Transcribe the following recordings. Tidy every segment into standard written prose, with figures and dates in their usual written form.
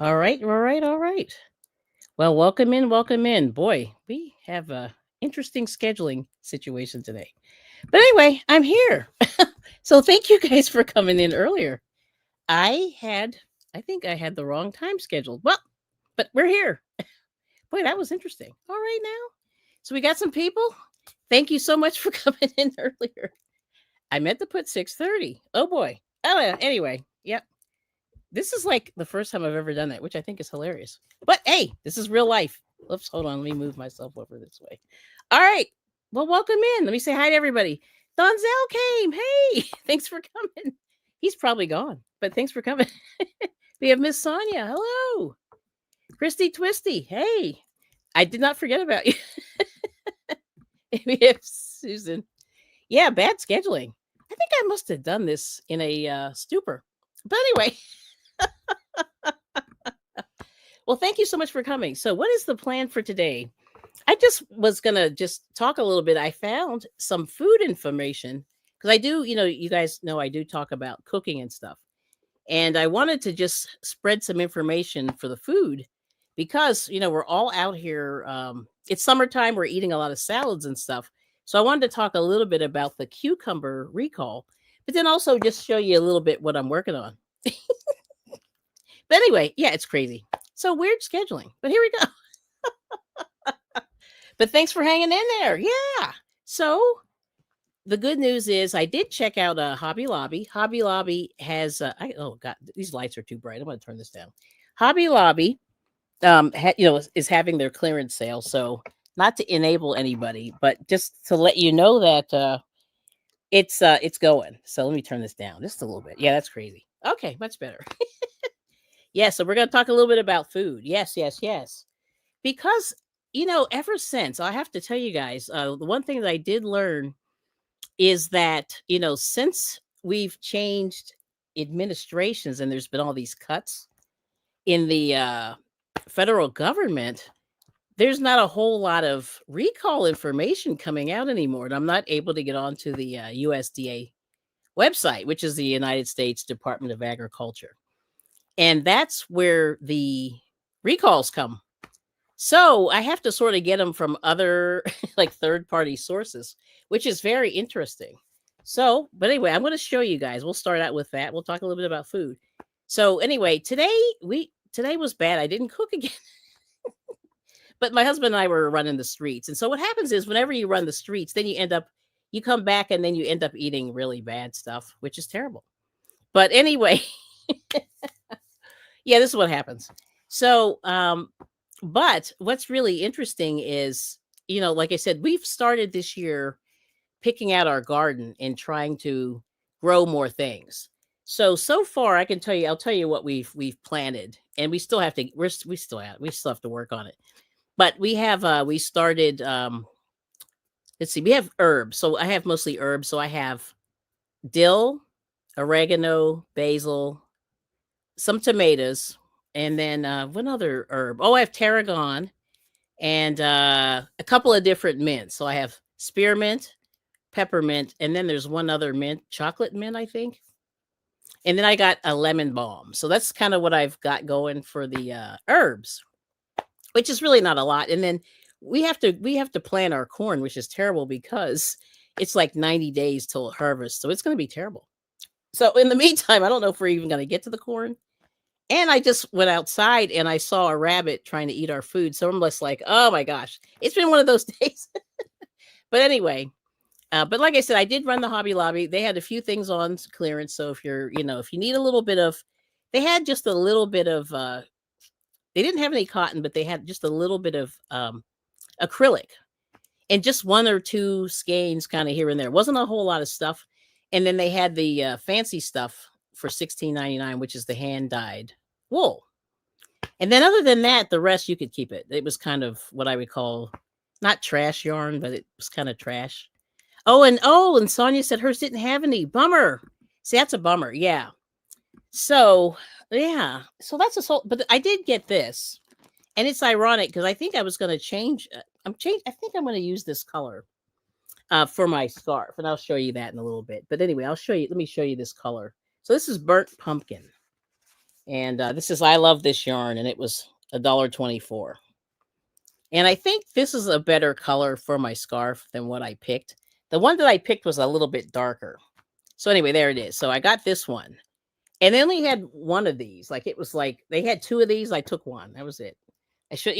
All right, all right, all right. Well, welcome in, welcome in. Boy, we have a interesting scheduling situation today. But anyway, I'm here. So thank you guys for coming in earlier. I had I think I had the wrong time scheduled. Well, but we're here. Boy, that was interesting. All right now. So we got some people. Thank you so much for coming in earlier. I meant to put 6:30. Oh boy. Oh yeah. Anyway, yep. This is like the first time I've ever done that, which I think is hilarious. But hey, this is real life. Oops, hold on. Let me move myself over this way. All right. Well, welcome in. Let me say hi to everybody. Donzel came. Hey, thanks for coming. He's probably gone, but thanks for coming. We have Miss Sonia. Hello. Christy Twisty. Hey, I did not forget about you. We have Susan. Yeah, bad scheduling. I think I must have done this in a stupor. But anyway, well, thank you so much for coming. So, what is the plan for today? I just was going to just talk a little bit. I found some food information because I do, you guys know I do talk about cooking and stuff. And I wanted to just spread some information for the food because, we're all out here. It's summertime. We're eating a lot of salads and stuff. So I wanted to talk a little bit about the cucumber recall, but then also just show you a little bit what I'm working on. But anyway, yeah, it's crazy. So weird scheduling, but here we go. But thanks for hanging in there. Yeah. So the good news is I did check out Hobby Lobby. Hobby Lobby has oh god, these lights are too bright. I'm going to turn this down. Hobby Lobby is having their clearance sale. So not to enable anybody, but just to let you know that it's going. So let me turn this down just a little bit. Yeah, that's crazy. Okay, much better. Yeah, so we're going to talk a little bit about food. Yes, yes, yes. Because ever since I have to tell you guys, the one thing that I did learn is that since we've changed administrations and there's been all these cuts in the federal government, there's not a whole lot of recall information coming out anymore, and I'm not able to get onto the USDA website, which is the United States Department of Agriculture, and that's where the recalls come. So I have to sort of get them from other like third party sources, which is very interesting. So, but anyway, I'm going to show you guys. We'll start out with that. We'll talk a little bit about food. So anyway, today was bad. I didn't cook again. But my husband and I were running the streets. And so what happens is whenever you run the streets, then you come back and then you end up eating really bad stuff, which is terrible. But anyway, yeah, this is what happens. So, but what's really interesting is, like I said, we've started this year picking out our garden and trying to grow more things. So far I can tell you, I'll tell you what we've planted, and we still have to we still have to work on it. But we started let's see, we have herbs. So I have mostly herbs. So I have dill, oregano, basil, some tomatoes, and then one other herb. Oh, I have tarragon and a couple of different mints. So I have spearmint, peppermint, and then there's one other mint, chocolate mint, I think. And then I got a lemon balm. So that's kind of what I've got going for the herbs, which is really not a lot. And then we have to plant our corn, which is terrible because it's like 90 days till harvest. So it's going to be terrible. So in the meantime, I don't know if we're even going to get to the corn. And I just went outside and I saw a rabbit trying to eat our food. So I'm just like, oh my gosh, it's been one of those days. But anyway, but like I said, I did run the Hobby Lobby. They had a few things on clearance. So if you need a little bit of, they had just a little bit of, they didn't have any cotton, but they had just a little bit of acrylic and just one or two skeins kind of here and there. Wasn't a whole lot of stuff. And then they had the fancy stuff for $16.99, which is the hand dyed wool. And then other than that, the rest you could keep it. It was kind of what I would call not trash yarn, but it was kind of trash. And Sonia said hers didn't have any. Bummer. See, that's a bummer. Yeah. So yeah. So that's a soul. But I did get this. And it's ironic because I think I was going to change. I think I'm going to use this color for my scarf, and I'll show you that in a little bit. But anyway, I'll show you. Let me show you this color. So this is burnt pumpkin, And this is I love this yarn, and it was $1.24. And I think this is a better color for my scarf than what I picked. The one that I picked was a little bit darker. So anyway, there it is. So I got this one. And they only had one of these. Like it was like they had two of these. I took one. That was it. I should,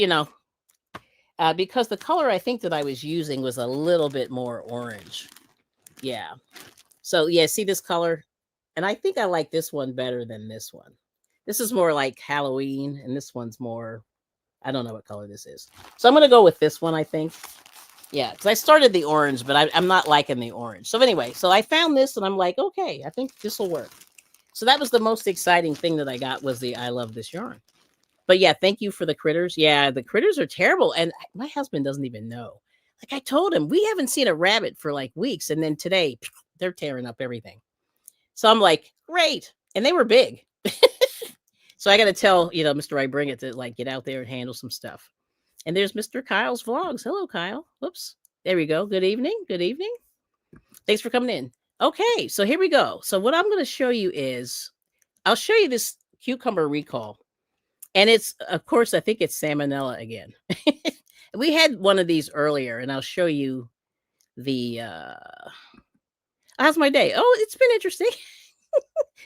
because the color I think that I was using was a little bit more orange. Yeah. So yeah, see this color? And I think I like this one better than this one. This is more like Halloween, and this one's more, I don't know what color this is. So I'm going to go with this one, I think. Yeah, because I started the orange, but I'm not liking the orange. So anyway, so I found this, and I'm like, okay, I think this will work. So that was the most exciting thing that I got was the I love this yarn. But yeah, thank you for the critters. Yeah, the critters are terrible. And my husband doesn't even know. Like I told him, we haven't seen a rabbit for like weeks. And then today, they're tearing up everything. So I'm like, great. And they were big. So I got to tell, Mr. IBringit to like get out there and handle some stuff. And there's Mr. Kyle's vlogs. Hello, Kyle. Whoops. There we go. Good evening. Good evening. Thanks for coming in. Okay, so here we go. So what I'm going to show you is, I'll show you this cucumber recall. And it's, of course, I think it's salmonella again. We had one of these earlier, and I'll show you the, how's my day? Oh, it's been interesting.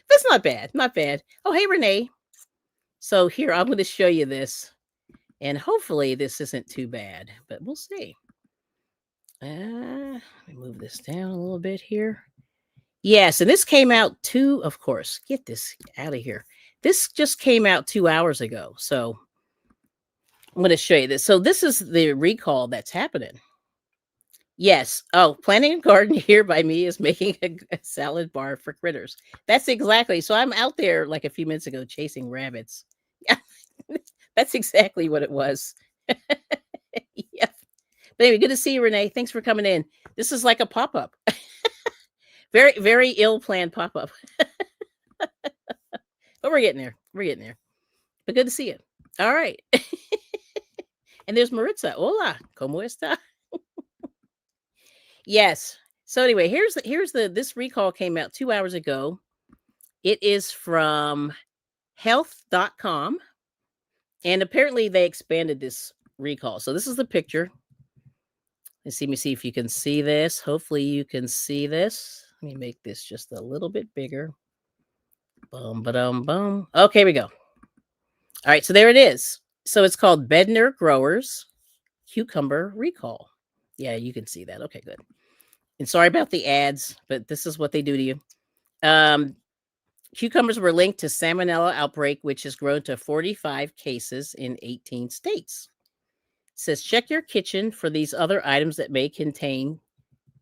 That's not bad. Not bad. Oh, hey, Renee. So here, I'm going to show you this. And hopefully this isn't too bad, but we'll see. Let me move this down a little bit here. Yes, and this came out of course, get this out of here. This just came out 2 hours ago. So I'm going to show you this. So this is the recall that's happening. Yes. Oh, planting a garden here by me is making a salad bar for critters. That's exactly. So I'm out there like a few minutes ago chasing rabbits. Yeah, that's exactly what it was. Yeah. But anyway, good to see you, Renee. Thanks for coming in. This is like a pop-up. Very, very ill-planned pop-up. But we're getting there. We're getting there. But good to see you. All right. And there's Maritza. Hola. ¿Cómo está? Yes. So anyway, this recall came out 2 hours ago. It is from health.com. And apparently they expanded this recall. So this is the picture. Let me see if you can see this. Hopefully you can see this. Let me make this just a little bit bigger. Boom, ba-dum, boom. Okay, here we go. All right, so there it is. So it's called Bedner Growers Cucumber Recall. Yeah, you can see that. Okay, good. And sorry about the ads, but this is what they do to you. Cucumbers were linked to salmonella outbreak, which has grown to 45 cases in 18 states. It says, check your kitchen for these other items that may contain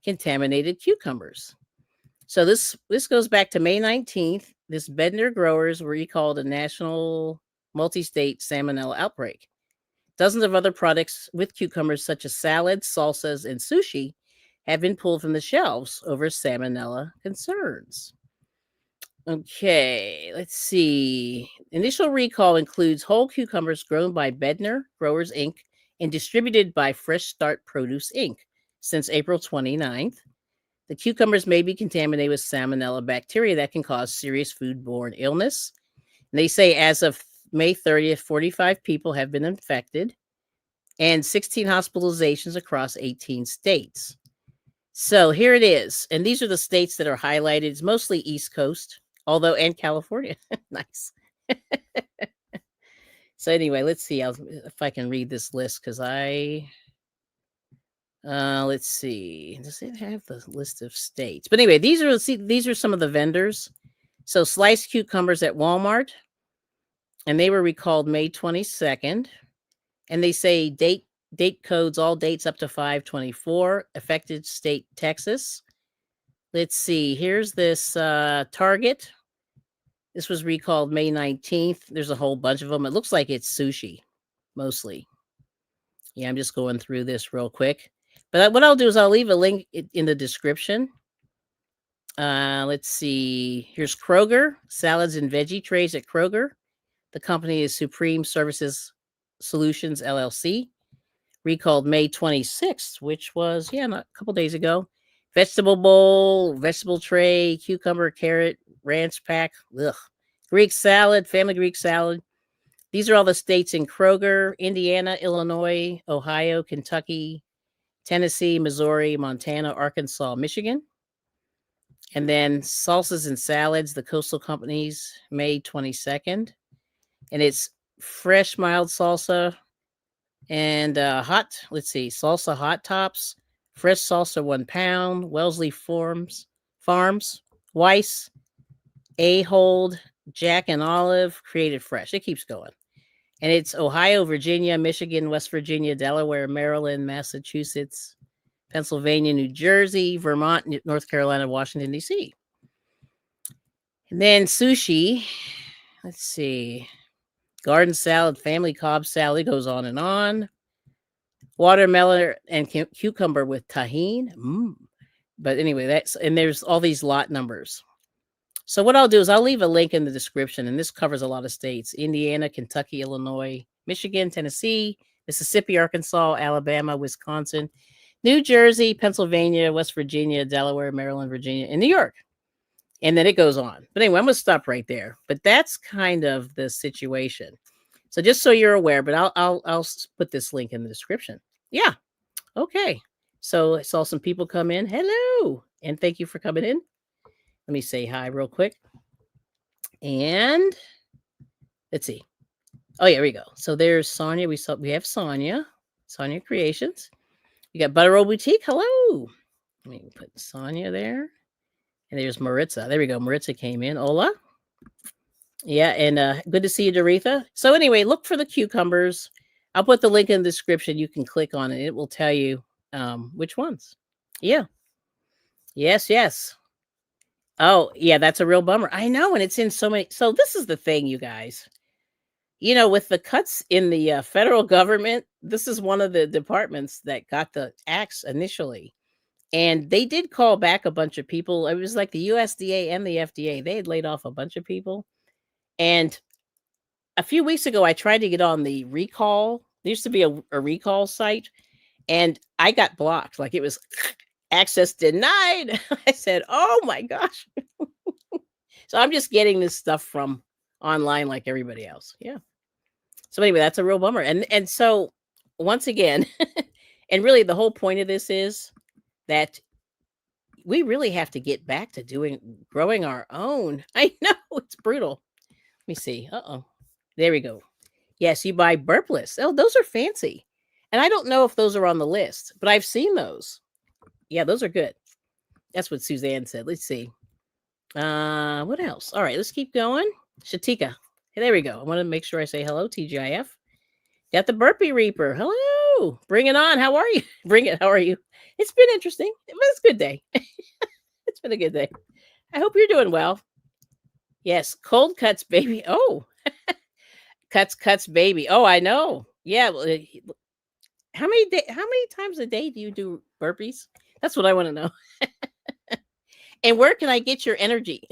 contaminated cucumbers. So this goes back to May 19th. This Bedner Growers recalled a national multi-state salmonella outbreak. Dozens of other products with cucumbers, such as salads, salsas, and sushi, have been pulled from the shelves over salmonella concerns. Okay, let's see. Initial recall includes whole cucumbers grown by Bedner Growers Inc. and distributed by Fresh Start Produce Inc. since April 29th. The cucumbers may be contaminated with salmonella bacteria that can cause serious foodborne illness. And they say as of May 30th, 45 people have been infected and 16 hospitalizations across 18 states. So here it is. And these are the states that are highlighted. It's mostly East Coast, and California. Nice. So anyway, let's see if I can read this list because let's see. Does it have the list of states? But anyway, these are some of the vendors. So sliced cucumbers at Walmart, and they were recalled May 22nd. And they say date codes, all dates up to 5/24. Affected state, Texas. Let's see. Here's this Target. This was recalled May 19th. There's a whole bunch of them. It looks like it's sushi, mostly. Yeah, I'm just going through this real quick. But what I'll do is I'll leave a link in the description. Let's see. Here's Kroger, salads and veggie trays at Kroger. The company is Supreme Services Solutions, LLC. Recalled May 26th, which was, not a couple days ago. Vegetable bowl, vegetable tray, cucumber, carrot, ranch pack. Ugh. Greek salad, family Greek salad. These are all the states in Kroger, Indiana, Illinois, Ohio, Kentucky, Tennessee, Missouri, Montana, Arkansas, Michigan. And then salsas and salads, the Coastal Companies, May 22nd. And it's fresh, mild salsa and let's see, salsa hot tops, fresh salsa 1 pound, Wellesley Farms, Weiss, Hold, Jack and Olive, created fresh. It keeps going. And it's Ohio, Virginia, Michigan, West Virginia, Delaware, Maryland, Massachusetts, Pennsylvania, New Jersey, Vermont, North Carolina, Washington, D.C. And then sushi. Let's see. Garden salad, family Cobb salad. It goes on and on. Watermelon and cucumber with tahine. But anyway, and there's all these lot numbers. So what I'll do is I'll leave a link in the description, and this covers a lot of states: Indiana, Kentucky, Illinois, Michigan, Tennessee, Mississippi, Arkansas, Alabama, Wisconsin, New Jersey, Pennsylvania, West Virginia, Delaware, Maryland, Virginia, and New York. And then it goes on. But anyway, I'm going to stop right there. But that's kind of the situation. So just so you're aware, but I'll put this link in the description. Yeah. Okay. So I saw some people come in. Hello. And thank you for coming in. Let me say hi real quick. And let's see. Oh, yeah, here we go. So there's Sonia. We have Sonia Creations. You got Butter Roll Boutique. Hello. Let me put Sonia there. And there's Maritza. There we go. Maritza came in. Hola. Yeah, and good to see you, Doretha. So anyway, look for the cucumbers. I'll put the link in the description. You can click on it. It will tell you which ones. Yeah. Yes. Oh, yeah, that's a real bummer. I know, and it's in so many. So this is the thing, you guys. With the cuts in the federal government, this is one of the departments that got the axe initially. And they did call back a bunch of people. It was like the USDA and the FDA. They had laid off a bunch of people. And a few weeks ago, I tried to get on the recall. There used to be a recall site, and I got blocked. Like it was access denied. I said, oh my gosh. So I'm just getting this stuff from online like everybody else. Yeah. So anyway, that's a real bummer. And so once again, and really the whole point of this is that we really have to get back to growing our own. I know it's brutal. Let me see. There we go. Yes, you buy burpless. Oh, those are fancy. And I don't know if those are on the list, but I've seen those. Yeah, those are good. That's what Suzanne said. Let's see. What else? All right, let's keep going. Shatika. Hey, there we go. I want to make sure I say hello, TGIF. Got the Burpee Reaper. Hello. Bring it on. How are you? Bring it. How are you? It's been interesting. It was a good day. It's been a good day. I hope you're doing well. Yes, cold cuts, baby. Oh, cuts, baby. Oh, I know. Yeah. Well, how many times a day do you do burpees? That's what I want to know. And where can I get your energy?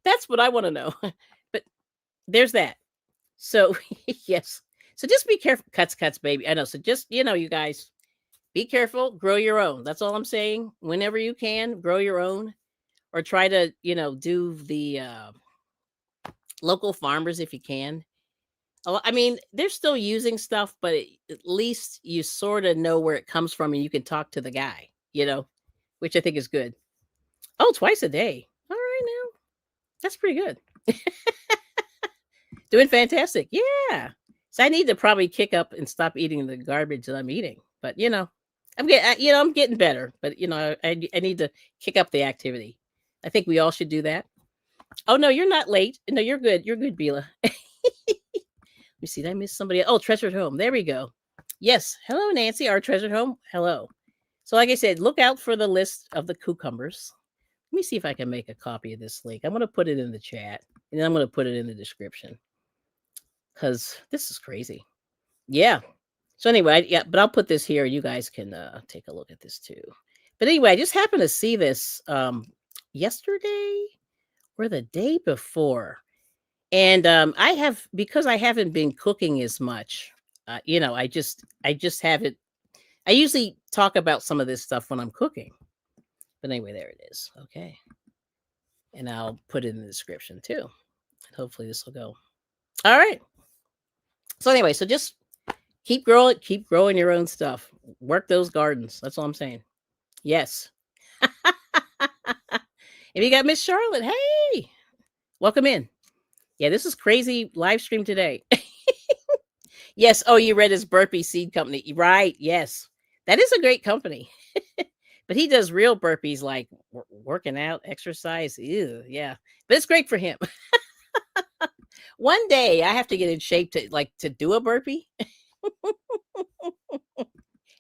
That's what I want to know. But there's that. So yes. So just be careful. Cuts, baby. I know. So just, you guys, be careful. Grow your own. That's all I'm saying. Whenever you can, grow your own, or try to, do the local farmers if you can. I mean, they're still using stuff, but at least you sort of know where it comes from and you can talk to the guy, which I think is good. Oh, twice a day. All right, now. That's pretty good. Doing fantastic. Yeah. So I need to probably kick up and stop eating the garbage that I'm eating. But, I'm getting better. But, I need to kick up the activity. I think we all should do that. Oh, no, you're not late. No, you're good. You're good, Bila. Let me see. Did I miss somebody? Oh, Treasured Home. There we go. Yes. Hello, Nancy, our Treasured Home. Hello. So like I said, look out for the list of the cucumbers. Let me see if I can make a copy of this link. I'm going to put it in the chat, and then I'm going to put it in the description, because this is crazy. Yeah. So anyway, but I'll put this here. You guys can take a look at this too. But anyway, I just happened to see this yesterday or the day before. And because I haven't been cooking as much, I just haven't. I usually talk about some of this stuff when I'm cooking. But anyway, there it is. Okay. And I'll put it in the description too. Hopefully this will go. All right. So anyway, so just keep growing your own stuff. Work those gardens. That's all I'm saying. Yes. And you got Miss Charlotte. Hey, welcome in. Yeah, this is crazy live stream today. Yes. Oh, you read his burpee seed company. Right. Yes. That is a great company. But he does real burpees like working out, exercise. Ew, yeah. But it's great for him. One day I have to get in shape to do a burpee.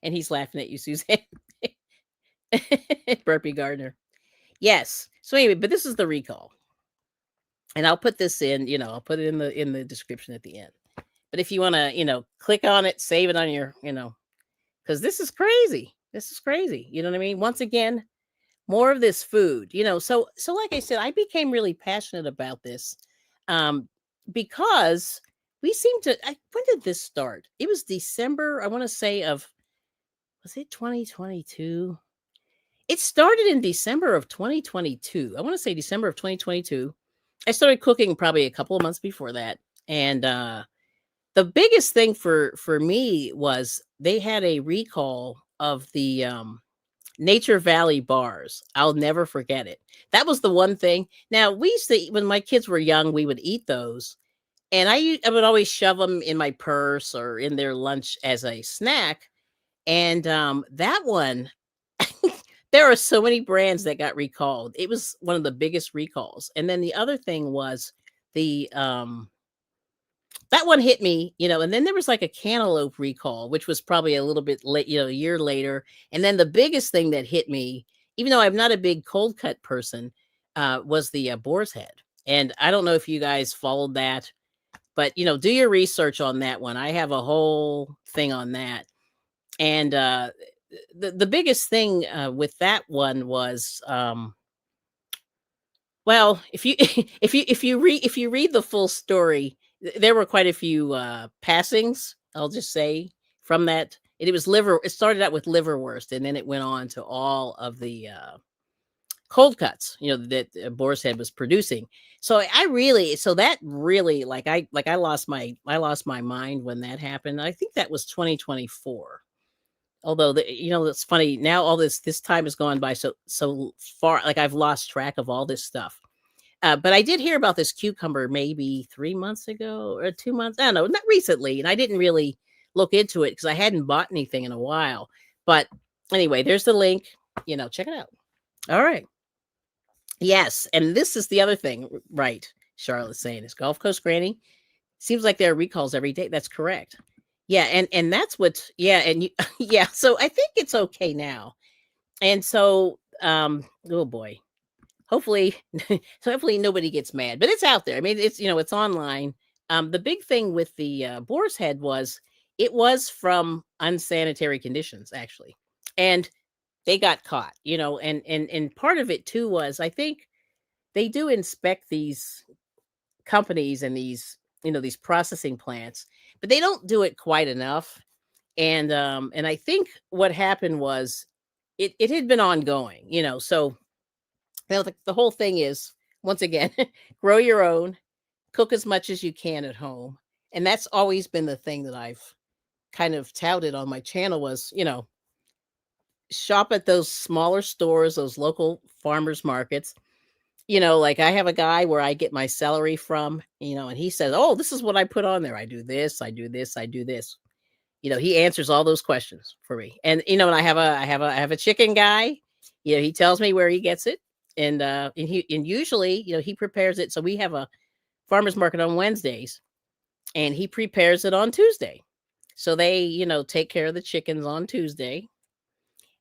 And he's laughing at you, Suzanne. Burpee Gardner. Yes. So anyway, but this is the recall. And I'll put this in, I'll put it in the description at the end. But if you want to, click on it, save it on your, because this is crazy. This is crazy. You know what I mean? Once again, more of this food, so like I said, I became really passionate about this um because we seem to when did this start? It was December, I want to say, of, was it 2022? It started in December of 2022. I want to say December of 2022. I started cooking probably a couple of months before that. And the biggest thing for me was they had a recall of the Nature Valley bars. I'll never forget it. That was the one thing. Now, we used to when my kids were young, we would eat those, and I would always shove them in my purse or in their lunch as a snack. And that one, there are so many brands that got recalled. It was one of the biggest recalls. And then the other thing was the that one hit me, and then there was like a cantaloupe recall, which was probably a little bit late, a year later. And then the biggest thing that hit me, even though I'm not a big cold cut person, was the boar's head. And I don't know if you guys followed that, but do your research on that one. I have a whole thing on that. And the biggest thing with that one was well, if you if you read the full story, there were quite a few passings, I'll just say, from that. It was liver. It started out with liverwurst, and then it went on to all of the cold cuts, that Boar's Head was producing. So that really, I lost my mind when that happened. I think that was 2024. Although it's funny now. All this time has gone by so far. Like I've lost track of all this stuff. But I did hear about this cucumber maybe 3 months ago or 2 months. I don't know, not recently. And I didn't really look into it because I hadn't bought anything in a while. But anyway, there's the link. Check it out. All right. Yes. And this is the other thing, right? Charlotte's saying is Gulf Coast Granny. Seems like there are recalls every day. That's correct. Yeah. And that's what, yeah. And yeah. So I think it's okay now. And so, oh boy. Hopefully, hopefully nobody gets mad, but it's out there. I mean, it's online. The big thing with the Boar's Head was it was from unsanitary conditions, actually, and they got caught. And part of it too was I think they do inspect these companies and these processing plants, but they don't do it quite enough. And I think what happened was it had been ongoing. So the whole thing is, once again, grow your own, cook as much as you can at home. And that's always been the thing that I've kind of touted on my channel was, shop at those smaller stores, those local farmers markets. Like I have a guy where I get my celery from, and he says, "Oh, this is what I put on there. I do this, I do this, I do this." He answers all those questions for me. And and I have a chicken guy. He tells me where he gets it. And usually, he prepares it. So we have a farmers market on Wednesdays, and he prepares it on Tuesday. So they, take care of the chickens on Tuesday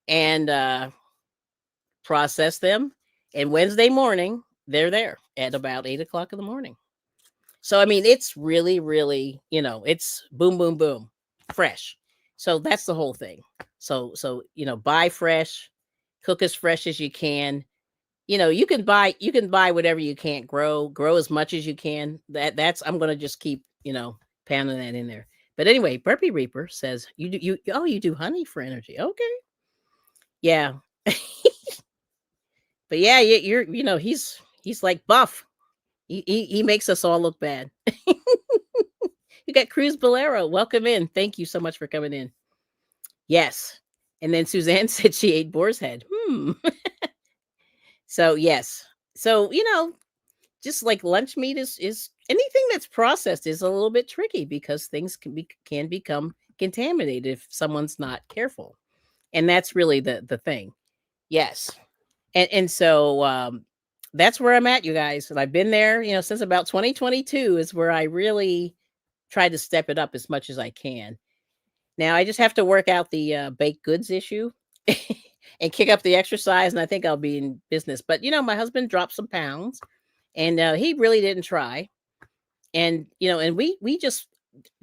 and process them. And Wednesday morning, they're there at about 8 o'clock in the morning. So I mean, it's really, really, it's boom, boom, boom, fresh. So that's the whole thing. So buy fresh, cook as fresh as you can. You can buy whatever you can't grow as much as you can. I'm going to just keep, pounding that in there. But anyway, Burpee Reaper says you do honey for energy. Okay. Yeah. But yeah, you're he's like buff. He makes us all look bad. You got Cruz Bolero. Welcome in. Thank you so much for coming in. Yes. And then Suzanne said she ate boar's head. So yes. So, just like lunch meat is anything that's processed is a little bit tricky because things can become contaminated if someone's not careful. And that's really the thing. Yes. And so that's where I'm at, you guys. And I've been there, since about 2022 is where I really try to step it up as much as I can. Now I just have to work out the baked goods issue and kick up the exercise, and I think I'll be in business. But my husband dropped some pounds, and he really didn't try. And and we just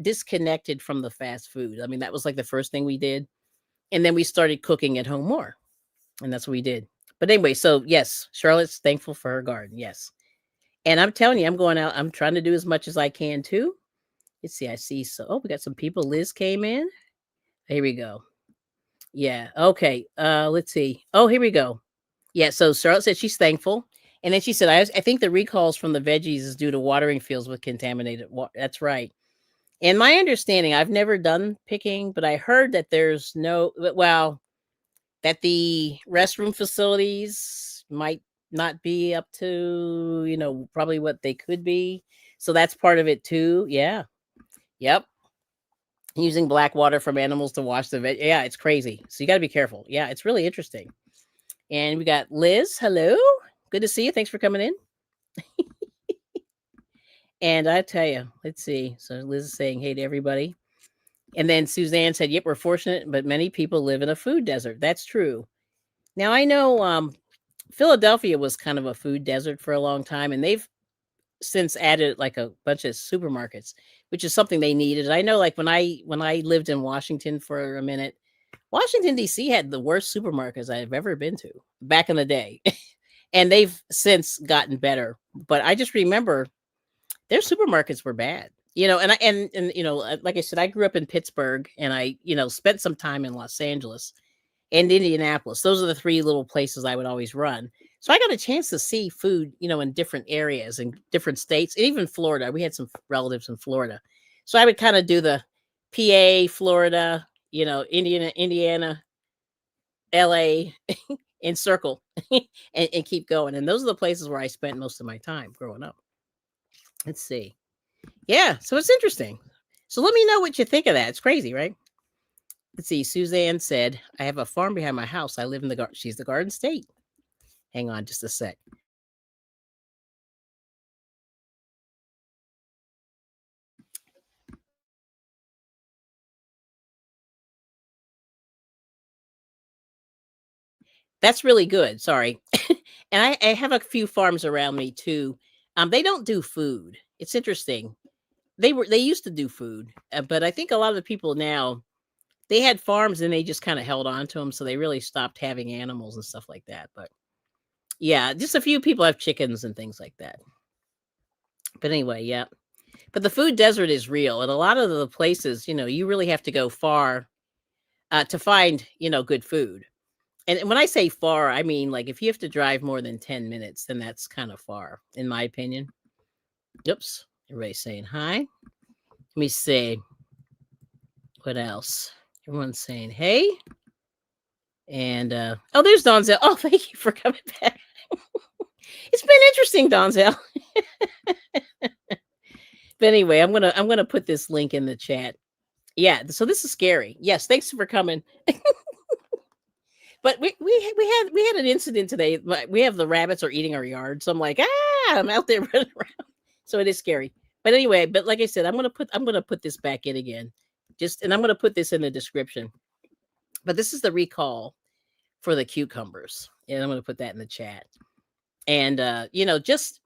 disconnected from the fast food. I mean, that was like the first thing we did, and then we started cooking at home more, and that's what we did. But anyway, so yes, Charlotte's thankful for her garden. Yes, and I'm telling you, I'm going out. I'm trying to do as much as I can too. Let's see. I see. So, oh, we got some people. Liz came in. Here we go. Yeah. Okay. Let's see. Oh, here we go. Yeah. So Charlotte said she's thankful. And then she said, I think the recalls from the veggies is due to watering fields with contaminated water. That's right. And my understanding, I've never done picking, but I heard that there's no, well, that the restroom facilities might not be up to, probably what they could be. So that's part of it too. Yeah. Yep. Using black water from animals to wash the veg. Yeah, it's crazy. So you got to be careful. Yeah, it's really interesting. And we got Liz. Hello. Good to see you. Thanks for coming in. And I tell you, let's see. So Liz is saying hey to everybody. And then Suzanne said, yep, we're fortunate, but many people live in a food desert. That's true. Now I know Philadelphia was kind of a food desert for a long time, and they've since added like a bunch of supermarkets, which is something they needed. I know like when I lived in Washington for a minute, Washington D.C. had the worst supermarkets I've ever been to back in the day. And they've since gotten better. But I just remember their supermarkets were bad. And like I said, I grew up in Pittsburgh, and I, spent some time in Los Angeles and Indianapolis. Those are the three little places I would always run. So I got a chance to see food, in different areas and different states, and even Florida. We had some relatives in Florida. So I would kind of do the PA, Florida, Indiana, LA, and circle and keep going. And those are the places where I spent most of my time growing up. Let's see. Yeah. So it's interesting. So let me know what you think of that. It's crazy, right? Let's see. Suzanne said, I have a farm behind my house. I live in the garden. She's the Garden State. Hang on just a sec. That's really good. Sorry. And I have a few farms around me too. They don't do food. It's interesting. They used to do food, but I think a lot of the people now they had farms and they just kind of held on to them, so they really stopped having animals and stuff like that. But yeah, just a few people have chickens and things like that. But anyway, yeah. But the food desert is real, and a lot of the places, you really have to go far to find, good food. And when I say far, I mean like if you have to drive more than 10 minutes, then that's kind of far, in my opinion. Oops, everybody's saying hi. Let me see what else. Everyone's saying hey. And oh, there's Donzel. Oh, thank you for coming back. It's been interesting, Donzel. But anyway, I'm gonna put this link in the chat. Yeah, so this is scary. Yes, thanks for coming. But we had an incident today. We have the rabbits are eating our yard, so I'm like, I'm out there running around. So it is scary. But anyway, but like I said, I'm gonna put this back in again. And I'm gonna put this in the description. But this is the recall for the cucumbers. And I'm gonna put that in the chat. And just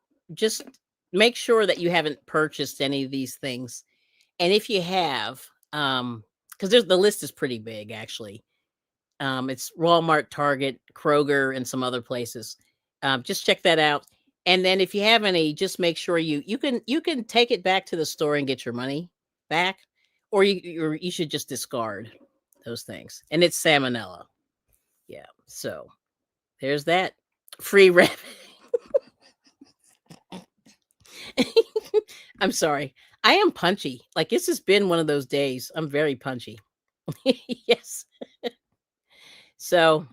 make sure that you haven't purchased any of these things. And if you have, because there's the list is pretty big actually. It's Walmart, Target, Kroger, and some other places. Just check that out. And then if you have any, just make sure you can take it back to the store and get your money back, or you should just discard those things. And it's salmonella. Yeah. So there's that free rabbit. I'm sorry. I am punchy. Like this has been one of those days. I'm very punchy. Yes. So,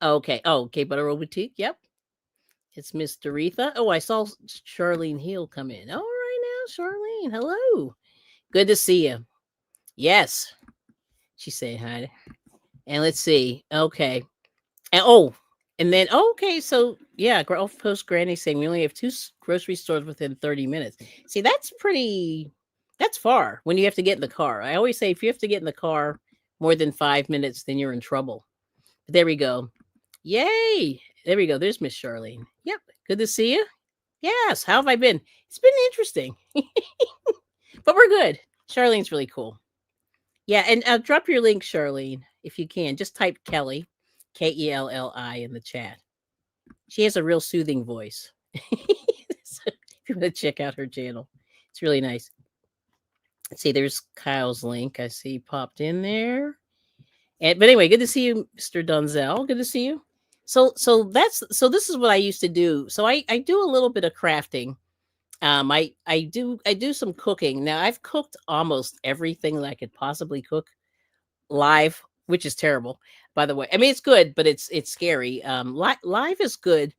okay. Oh, okay. Butter Boutique. Yep. It's Miss Doretha. Oh, I saw Charlene Hill come in. All right now, Charlene. Hello. Good to see you. Yes. She's saying hi. And let's see. Okay. And and then okay, so yeah, Gulf Post Granny saying we only have two grocery stores within 30 minutes. See, that's far when you have to get in the car. I always say if you have to get in the car more than 5 minutes, then you're in trouble. But there we go. Yay! There we go. There's Miss Charlene. Yep. Good to see you. Yes. How have I been? It's been interesting, but we're good. Charlene's really cool. Yeah, and drop your link, Charlene, if you can. Just type Kelly, Kelli, in the chat. She has a real soothing voice. So if you want to check out her channel, it's really nice. Let's see, there's Kyle's link. I see popped in there. And but anyway, good to see you, Mr. Dunzel. Good to see you. So this is what I used to do. So I do a little bit of crafting. I do some cooking. Now I've cooked almost everything that I could possibly cook live, which is terrible, by the way. I mean, it's good, but it's scary. Live is good,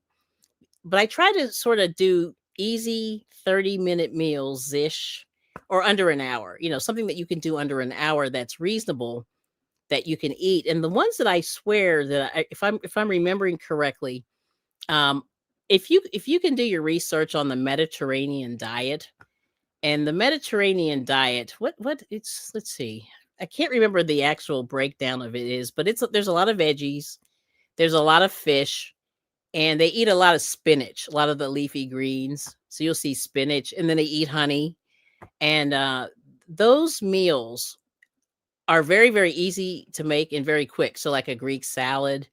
but I try to sort of do easy 30-minute meals ish or under an hour. Something that you can do under an hour that's reasonable that you can eat. And the ones that I swear that if I'm remembering correctly, um, if you can do your research on the Mediterranean diet and the Mediterranean diet, what it's let's see. I can't remember the actual breakdown of it is, but there's a lot of veggies, there's a lot of fish, and they eat a lot of spinach, a lot of the leafy greens. So you'll see spinach, and then they eat honey. And those meals are very, very easy to make and very quick. So, like a Greek salad,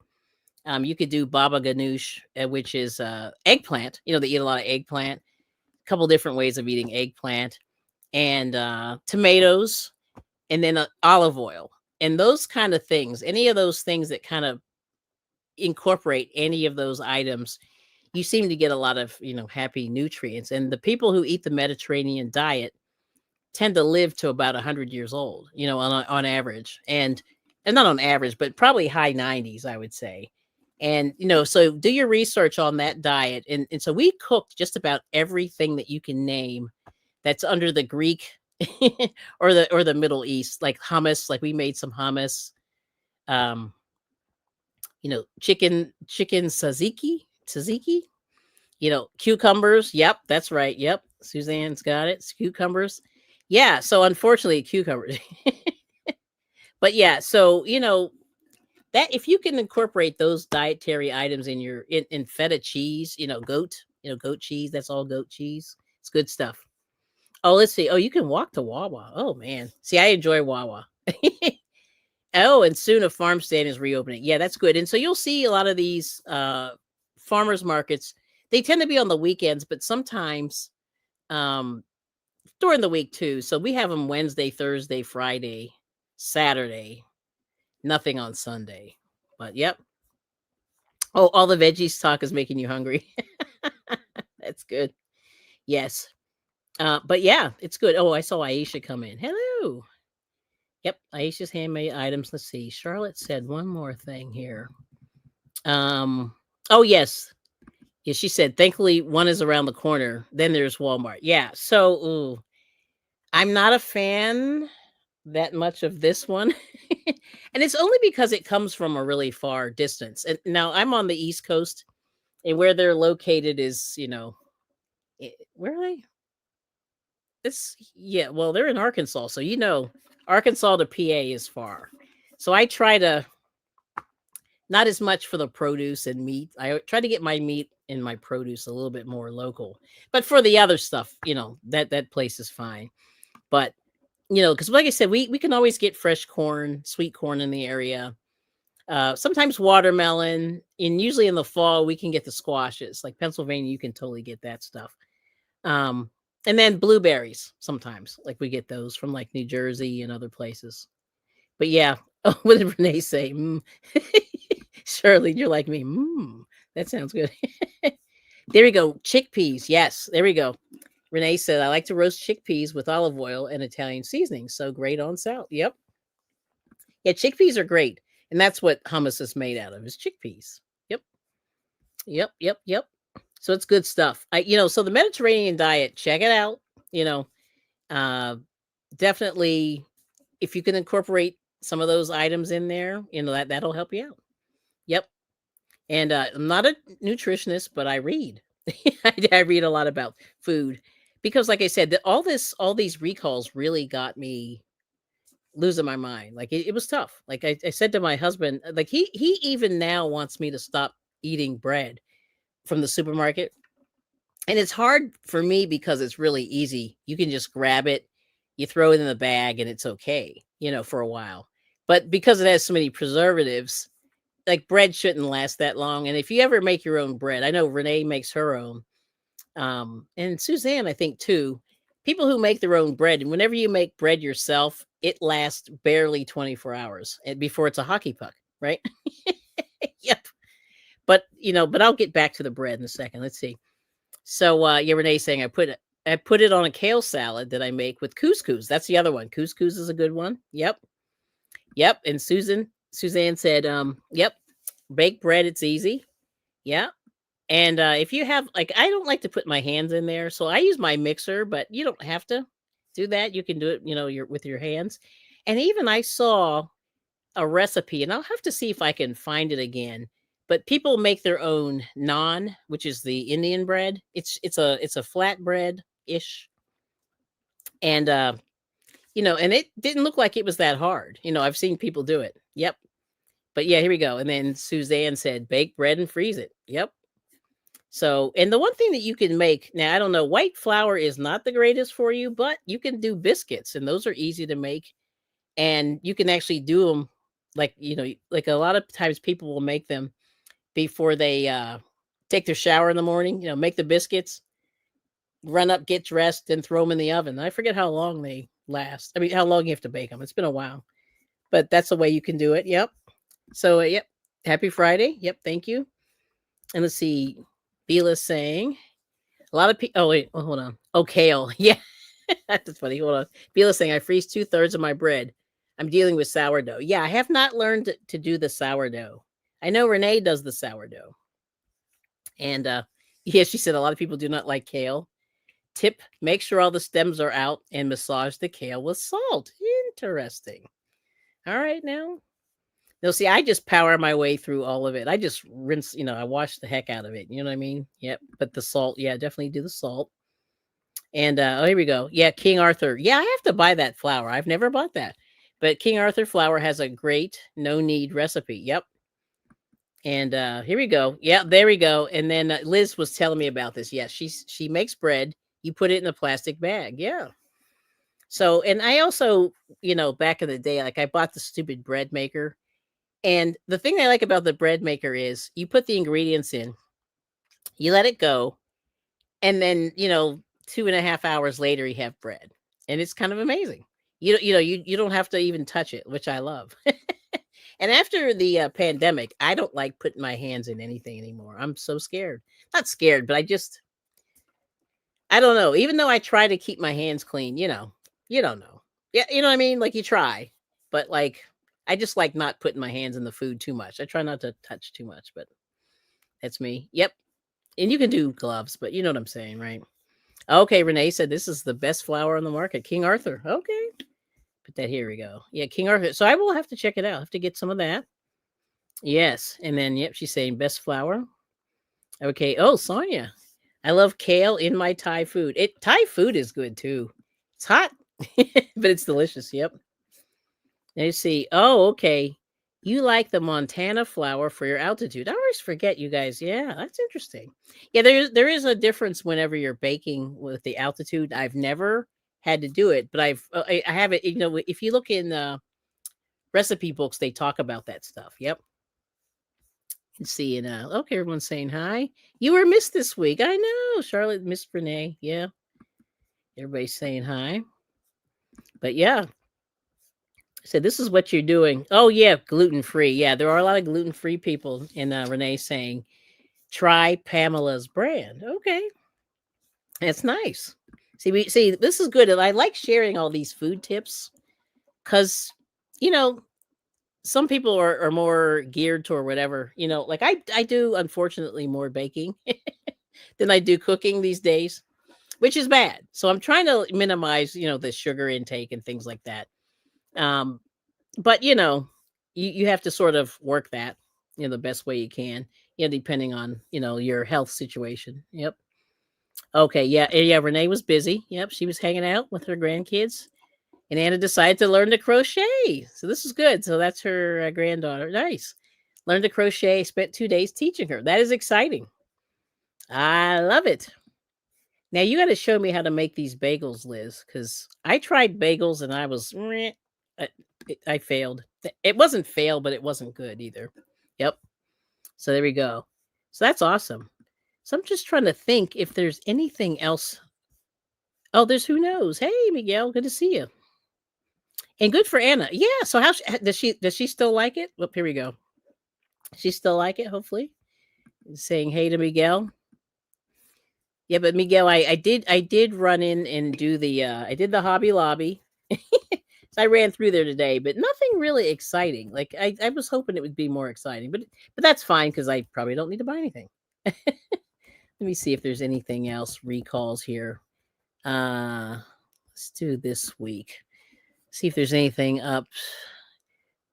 you could do baba ganoush, which is eggplant. They eat a lot of eggplant. A couple different ways of eating eggplant, and tomatoes, and then olive oil, and those kind of things. Any of those things that kind of incorporate any of those items, you seem to get a lot of happy nutrients. And the people who eat the Mediterranean diet tend to live to about 100 years old, on average, and not on average, but probably high 90s, I would say. And so do your research on that diet. And so we cooked just about everything that you can name that's under the Greek or the Middle East, like hummus. Like we made some hummus, um chicken tzatziki, cucumbers. Yep, that's right. Yep, Suzanne's got it. It's cucumbers. Yeah, so unfortunately, cucumbers. But yeah, so that if you can incorporate those dietary items in feta cheese, goat cheese. That's all goat cheese. It's good stuff. Oh, let's see. Oh, you can walk to Wawa. Oh man, see, I enjoy Wawa. Oh, and soon a farm stand is reopening. Yeah, that's good. And so you'll see a lot of these farmers markets. They tend to be on the weekends, but sometimes um during the week too. So we have them Wednesday, Thursday, Friday, Saturday. Nothing on Sunday. But yep. Oh, all the veggies talk is making you hungry. That's good. Yes. But yeah, it's good. Oh, I saw Aisha come in. Hello. Yep, Aisha's handmade items. Let's see. Charlotte said one more thing here. Um. Oh yes. Yeah, she said. Thankfully, one is around the corner. Then there's Walmart. Yeah. So, I'm not a fan that much of this one, and it's only because it comes from a really far distance. And now I'm on the East Coast, and where they're located is, where are they? This, yeah. Well, they're in Arkansas, so Arkansas to PA is far. So I try to not as much for the produce and meat. I try to get my meat and my produce a little bit more local. But for the other stuff, that place is fine. But because like I said, we can always get fresh corn, sweet corn in the area. Sometimes watermelon, and usually in the fall we can get the squashes. Like Pennsylvania, you can totally get that stuff. Um, and then blueberries sometimes, like we get those from like New Jersey and other places. But yeah, what did Renee say? Shirley, you're like me. That sounds good. There we go. Chickpeas. Yes, there we go. Renee said, I like to roast chickpeas with olive oil and Italian seasoning. So great on salt. Yep. Yeah, chickpeas are great. And that's what hummus is made out of, is chickpeas. Yep. Yep. Yep. Yep. So it's good stuff. So the Mediterranean diet, check it out. You know, uh, definitely, if you can incorporate some of those items in there, that'll help you out. Yep. And I'm not a nutritionist, but I read. I read a lot about food because, like I said, all these recalls really got me losing my mind. Like it was tough. Like I said to my husband, like he even now wants me to stop eating bread from the supermarket. And it's hard for me because it's really easy. You can just grab it, you throw it in the bag, and it's okay, for a while. But because it has so many preservatives, like bread shouldn't last that long. And if you ever make your own bread, I know Renee makes her own, and Suzanne, I think too. People who make their own bread, and whenever you make bread yourself, it lasts barely 24 hours before it's a hockey puck, right? Yep. But I'll get back to the bread in a second. Let's see. So yeah, Renee's saying I put it on a kale salad that I make with couscous. That's the other one. Couscous is a good one. Yep. Yep. And Suzanne said, yep, baked bread, it's easy. Yeah. And if you have, like, I don't like to put my hands in there, so I use my mixer, but you don't have to do that. You can do it, with your hands. And even I saw a recipe, and I'll have to see if I can find it again. But people make their own naan, which is the Indian bread. It's a flat bread ish, and and it didn't look like it was that hard. I've seen people do it. Yep. But yeah, here we go. And then Suzanne said, bake bread and freeze it. Yep. So, and the one thing that you can make now, I don't know, white flour is not the greatest for you, but you can do biscuits, and those are easy to make. And you can actually do them like a lot of times people will make them before they take their shower in the morning, make the biscuits, run up, get dressed, and throw them in the oven. I forget how long they last. I mean, how long you have to bake them. It's been a while, but that's the way you can do it. Yep. So, yep. Happy Friday. Yep. Thank you. And let's see. Beela's saying, a lot of people. Oh wait, hold on. Oh, kale. Yeah, that's funny. Hold on. Beela's saying I freeze 2/3 of my bread. I'm dealing with sourdough. Yeah, I have not learned to do the sourdough. I know Renee does the sourdough, and yeah, she said a lot of people do not like kale. Tip: make sure all the stems are out and massage the kale with salt. Interesting. All right, now. No, see, I just power my way through all of it. I just rinse, I wash the heck out of it. You know what I mean? Yep. But the salt, yeah, definitely do the salt. And oh, here we go. Yeah, King Arthur. Yeah, I have to buy that flour. I've never bought that. But King Arthur flour has a great no knead recipe. Yep. And here we go. Yeah, there we go. And then Liz was telling me about this. Yeah, she makes bread. You put it in a plastic bag. Yeah. So, and I also, back in the day, like I bought the stupid bread maker. And the thing I like about the bread maker is you put the ingredients in, you let it go, and then 2.5 hours later you have bread, and it's kind of amazing. You don't have to even touch it, which I love. And after the pandemic, I don't like putting my hands in anything anymore. I'm so scared. Not scared, but I don't know. Even though I try to keep my hands clean, you don't know. Yeah, you know what I mean? Like you try, but like I just like not putting my hands in the food too much. I try not to touch too much, but that's me. Yep. And you can do gloves, but you know what I'm saying, right? Okay, Renee said this is the best flour on the market. King Arthur. Okay. Put that here we go. Yeah, King Arthur. So I will have to check it out. I have to get some of that. Yes. And then yep, she's saying best flour. Okay. Oh, Sonia. I love kale in my Thai food. Thai food is good too. It's hot, but it's delicious. Yep. Let's see. Oh, okay. You like the Montana flour for your altitude. I always forget, you guys. Yeah, that's interesting. Yeah, there is a difference whenever you're baking with the altitude. I've never had to do it, but I have it. If you look in recipe books, they talk about that stuff. Yep. Let's see. And okay, everyone's saying hi. You were missed this week. I know. Charlotte missed Renee. Yeah. Everybody's saying hi. But yeah, so this is what you're doing. Oh yeah, gluten free. Yeah, there are a lot of gluten free people. And Renee saying Try Pamela's brand. Okay, that's nice. See this is good, and I like sharing all these food tips because you know some people are more geared toward whatever like I do unfortunately more baking than I do cooking these days, which is bad. So I'm trying to minimize the sugar intake and things like that. Um, but you have to sort of work that the best way you can, depending on your health situation. Yep. Okay. Yeah. Yeah. Renee was busy. Yep. She was hanging out with her grandkids, and Anna decided to learn to crochet. So this is good. So that's her granddaughter. Nice. Learned to crochet. Spent 2 days teaching her. That is exciting. I love it. Now you got to show me how to make these bagels, Liz, because I tried bagels and I was, I, I failed. It wasn't fail, but it wasn't good either. Yep. So there we go. So that's awesome. So I'm just trying to think if there's anything else. Oh, there's who knows. Hey, Miguel, good to see you. And good for Anna. Yeah. So does she still like it? Well, here we go. She still like it, hopefully. Saying hey to Miguel. Yeah, but Miguel, I did run in and do the I did the Hobby Lobby. So I ran through there today, but nothing really exciting. Like I was hoping it would be more exciting, but that's fine because I probably don't need to buy anything. Let me see if there's anything else recalls here. Let's do this week. See if there's anything up.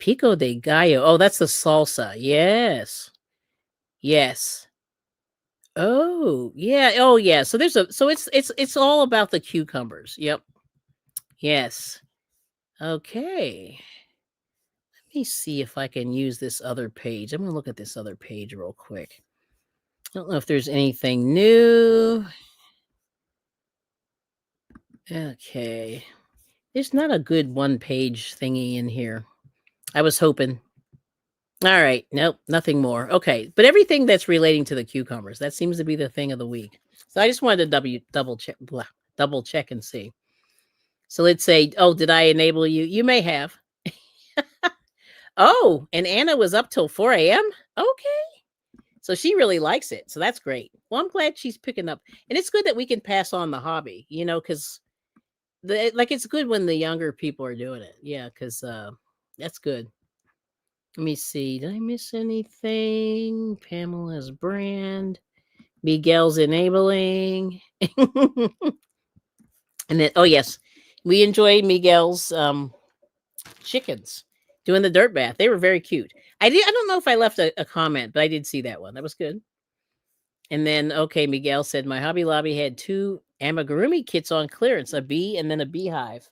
Pico de Gallo. Oh, that's the salsa. Yes. Yes. Oh, yeah. Oh, yeah. So it's all about the cucumbers. Yep. Yes. Okay. Let me see if I can use this other page. I'm going to look at this other page real quick. I don't know if there's anything new. Okay. There's not a good one page thingy in here. I was hoping. All right. Nope. Nothing more. Okay. But everything that's relating to the cucumbers, that seems to be the thing of the week. So I just wanted to double check and see. So let's say, oh, did I enable you? You may have. Oh, and Anna was up till 4 a.m. Okay. So she really likes it. So that's great. Well, I'm glad she's picking up. And it's good that we can pass on the hobby, because it's good when the younger people are doing it. Yeah, because that's good. Let me see. Did I miss anything? Pamela's brand. Miguel's enabling. And then, oh yes, we enjoy Miguel's chickens doing the dirt bath. They were very cute. I don't know if I left a comment, but I did see that one. That was good. And then, okay, Miguel said my Hobby Lobby had 2 amigurumi kits on clearance, a bee and then a beehive.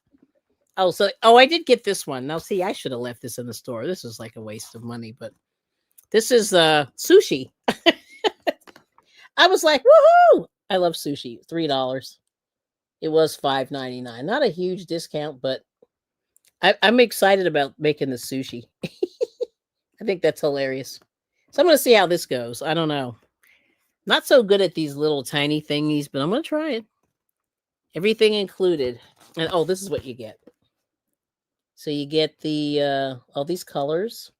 Oh, I did get this one. Now, see, I should have left this in the store. This is like a waste of money, but this is sushi. I was like, woohoo! I love sushi. $3. It was $5.99. Not a huge discount, but I'm excited about making the sushi. I think that's hilarious. So I'm going to see how this goes. I don't know. Not so good at these little tiny thingies, but I'm going to try it. Everything included. And oh, this is what you get. So you get the all these colors,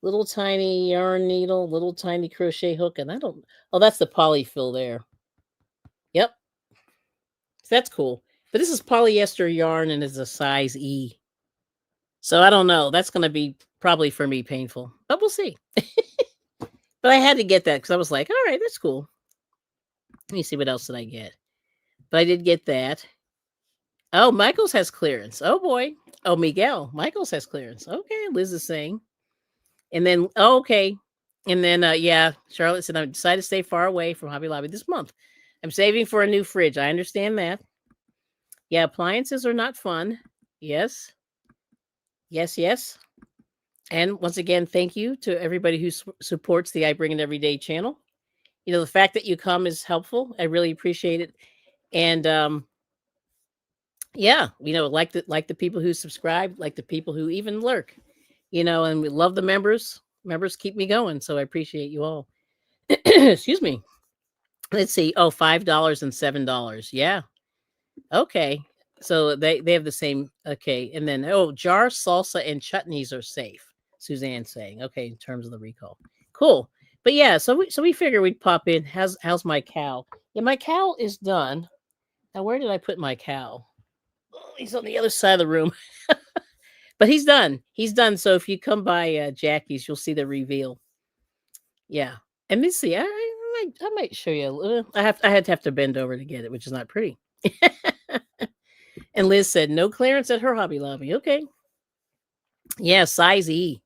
little tiny yarn needle, little tiny crochet hook, and that's the polyfill there. Yep. So that's cool. But this is polyester yarn and is a size E. So I don't know. That's going to be probably for me painful, but we'll see. But I had to get that because I was like, all right, that's cool. Let me see what else did I get. But I did get that. Oh, Michael's has clearance. Oh boy. Oh, Miguel. Michael's has clearance. Okay, Liz is saying. And then okay. And then yeah, Charlotte said I decided to stay far away from Hobby Lobby this month. I'm saving for a new fridge. I understand that. Yeah, appliances are not fun. Yes. Yes. And once again, thank you to everybody who supports the IBringit Everyday channel. The fact that you come is helpful. I really appreciate it. And yeah, like the people who subscribe, like the people who even lurk, and we love the members. Members keep me going, so I appreciate you all. Excuse me. Let's see. Oh, $5 and $7. Yeah. Okay. So they have the same. Okay. And then jar salsa and chutneys are safe. Suzanne saying, okay, in terms of the recall. Cool. But yeah, so we figure we'd pop in. How's my cow? Yeah, my cow is done. Now where did I put my cow? Oh, he's on the other side of the room. But he's done. He's done. So if you come by Jackie's, you'll see the reveal. Yeah. And let's see. I might show you a little. I had to have to bend over to get it, which is not pretty. And Liz said no clearance at her Hobby Lobby. Okay. Yeah, size E.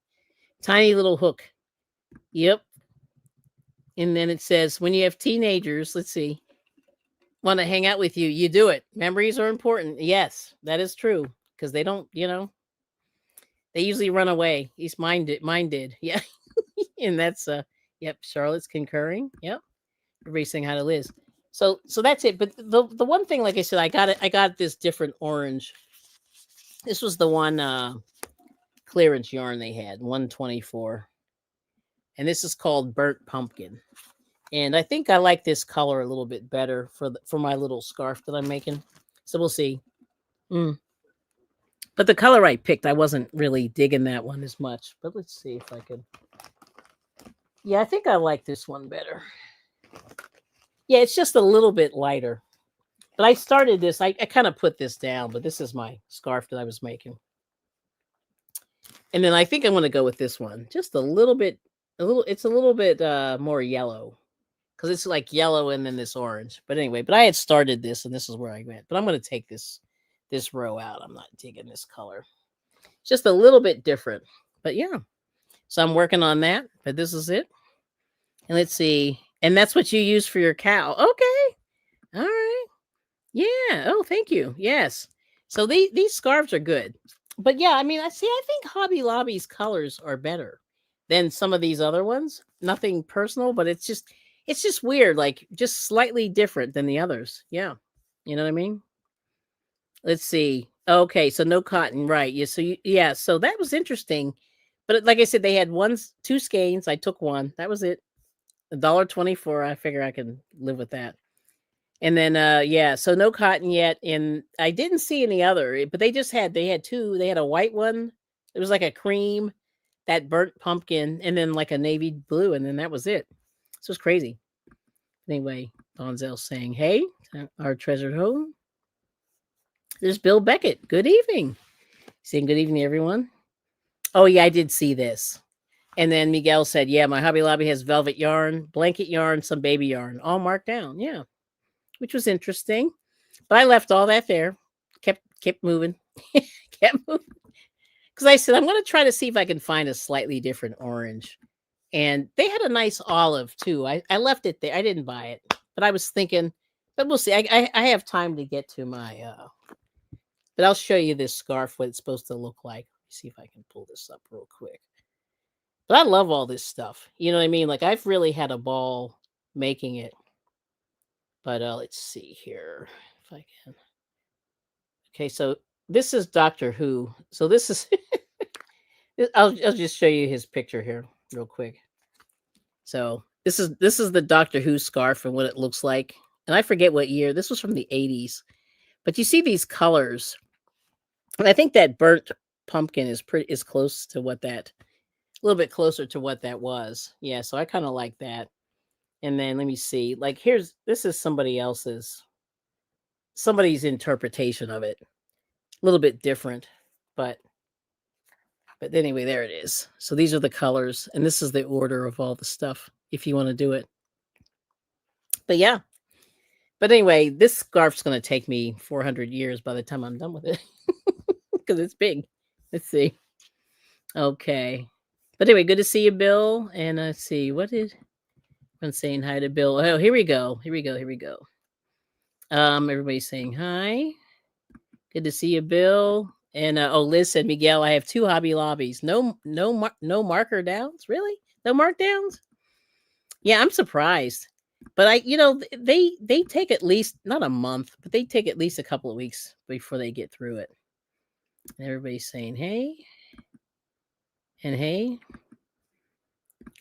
Tiny little hook. Yep. And then it says when you have teenagers, let's see, want to hang out with you, you do it. Memories are important. Yes, that is true. Because they don't, they usually run away. At least mine did. Yeah. And that's yep, Charlotte's concurring. Yep. Everybody's saying hi to Liz. So that's it. But the one thing, like I said, I got this different orange. This was the one clearance yarn they had, 124. And this is called Burnt Pumpkin. And I think I like this color a little bit better for my little scarf that I'm making. So we'll see. Mm. But the color I picked, I wasn't really digging that one as much. But let's see if I could. Yeah, I think I like this one better. Yeah, it's just a little bit lighter. But I started this, I kind of put this down, but this is my scarf that I was making. And then I think I'm going to go with this one. Just it's a little bit more yellow. Because it's like yellow and then this orange. But anyway, but I had started this and this is where I went. But I'm going to take this row out. I'm not digging this color. Just a little bit different. But yeah. So I'm working on that. But this is it. And let's see. And that's what you use for your cow. Okay. All right. Yeah. Oh, thank you. Yes. So these scarves are good. But yeah, I mean, I think Hobby Lobby's colors are better than some of these other ones. Nothing personal, but it's just weird, like just slightly different than the others. Yeah. You know what I mean? Let's see. Okay, so no cotton, right? Yeah, yeah, so that was interesting. But like I said, they had two skeins. I took one. That was it. $1.24. I figure I can live with that. And then yeah, so no cotton yet. And I didn't see any other, but they had two. They had a white one. It was like a cream, that burnt pumpkin, and then like a navy blue, and then that was it. So it's crazy. Anyway, Donzel's saying, hey, our treasured home. There's Bill Beckett. Good evening. Saying good evening, everyone. Oh, yeah, I did see this. And then Miguel said, yeah, my Hobby Lobby has velvet yarn, blanket yarn, some baby yarn, all marked down. Yeah, which was interesting. But I left all that there. Kept moving. Kept moving. Because I said, I'm going to try to see if I can find a slightly different orange. And they had a nice olive, too. I left it there. I didn't buy it. But I was thinking, but we'll see. I have time to get to my... but I'll show you this scarf, what it's supposed to look like. Let's see if I can pull this up real quick. But I love all this stuff. You know what I mean? Like, I've really had a ball making it. But let's see here if I can. Okay, so this is Doctor Who. So this is... I'll just show you his picture here real quick. So this is the Doctor Who scarf and what it looks like. And I forget what year. This was from the 80s. But you see these colors. And I think that burnt pumpkin is close to what that, a little bit closer to what that was. Yeah, so I kind of like that. And then let me see. Like this is somebody's interpretation of it. A little bit different, but anyway, there it is. So these are the colors, and this is the order of all the stuff if you want to do it. But yeah. But anyway, this scarf's going to take me 400 years by the time I'm done with it because it's big. Let's see. Okay. But anyway, good to see you, Bill. And let's see, I'm saying hi to Bill. Oh, here we go. Everybody's saying hi. Good to see you, Bill. And Liz said, Miguel, I have 2 Hobby Lobbies. No marker downs, really? No markdowns? Yeah, I'm surprised. But they take at least not a month, but they take at least a couple of weeks before they get through it. And everybody's saying hey. And hey.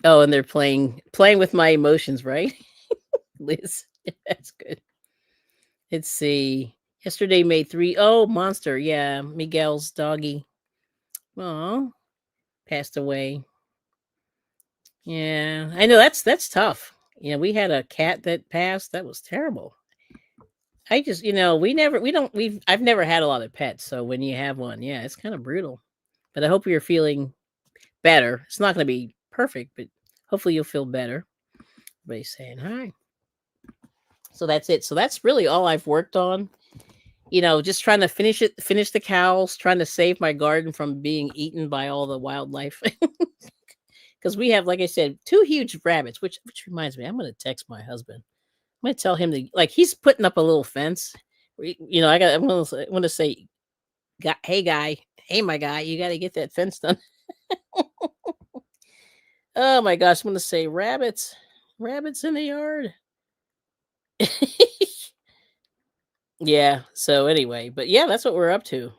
Oh, and they're playing with my emotions, right? Liz, that's good. Let's see. Yesterday made 3. Oh, Monster. Yeah, Miguel's doggy. Oh, passed away. Yeah, I know that's tough. We had a cat that passed. That was terrible. I just, I've never had a lot of pets, so when you have one, yeah, it's kind of brutal. But I hope you're feeling better. It's not going to be perfect, but hopefully you'll feel better. Everybody's saying hi. So that's it. So that's really all I've worked on. Just trying to finish the cows, trying to save my garden from being eaten by all the wildlife. Because we have, like I said, two huge rabbits. Which reminds me, I'm going to text my husband. I'm going to tell him to, like, he's putting up a little fence. I'm going to say, hey guy, hey my guy, you got to get that fence done. Oh my gosh, I'm going to say rabbits in the yard. Yeah. So anyway, but yeah, that's what we're up to.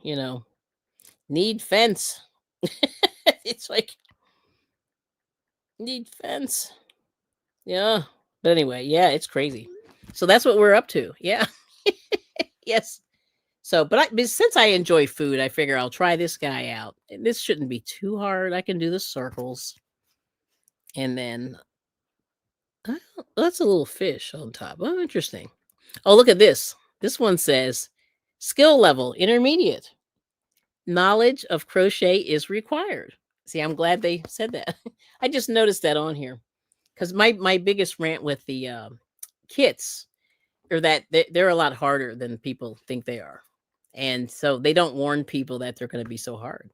Need fence. It's like need fence. Yeah. But anyway, yeah, it's crazy. So that's what we're up to. Yeah. Yes. But since I enjoy food, I figure I'll try this guy out. And this shouldn't be too hard. I can do the circles, and then oh, that's a little fish on top. Oh, interesting. Oh, look at this. This one says skill level intermediate. Knowledge of crochet is required. See, I'm glad they said that. I just noticed that on here because my biggest rant with the kits are that they're a lot harder than people think they are, and so they don't warn people that they're going to be so hard.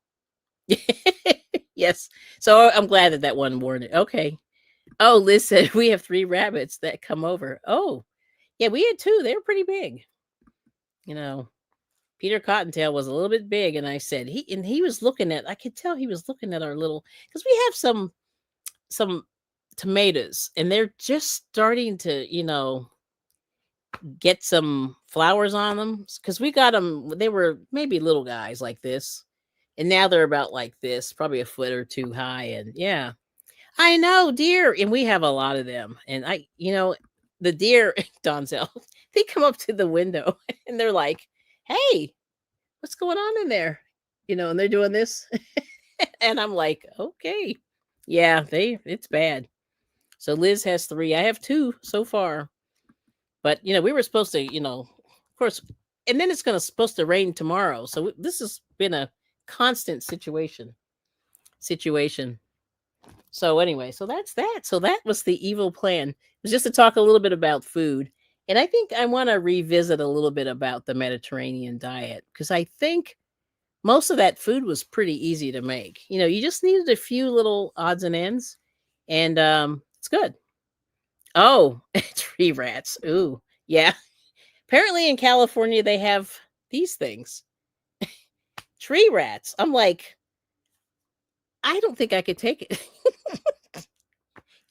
Yes. So I'm glad that one warned it. Okay. Oh, Liz said we have 3 rabbits that come over. Oh, yeah, we had 2. They were pretty big. You know, Peter Cottontail was a little bit big, and I said he was looking at. I could tell he was looking at our little because we have some tomatoes, and they're just starting to get some flowers on them because we got them. They were maybe little guys like this, and now they're about like this, probably a foot or 2 high, and yeah. I know, deer, and we have a lot of them. And the deer, Donzel, they come up to the window and they're like, "Hey, what's going on in there?" And they're doing this, and I'm like, "Okay, yeah, it's bad." So Liz has 3. I have 2 so far, but we were supposed to, of course, and then it's supposed to rain tomorrow. So this has been a constant situation. So anyway, so that's that. So that was the evil plan. It was just to talk a little bit about food. And I think I want to revisit a little bit about the Mediterranean diet because I think most of that food was pretty easy to make. You just needed a few little odds and ends, and it's good. Oh, tree rats. Ooh, yeah. Apparently in California they have these things, tree rats. I'm like, I don't think I could take it.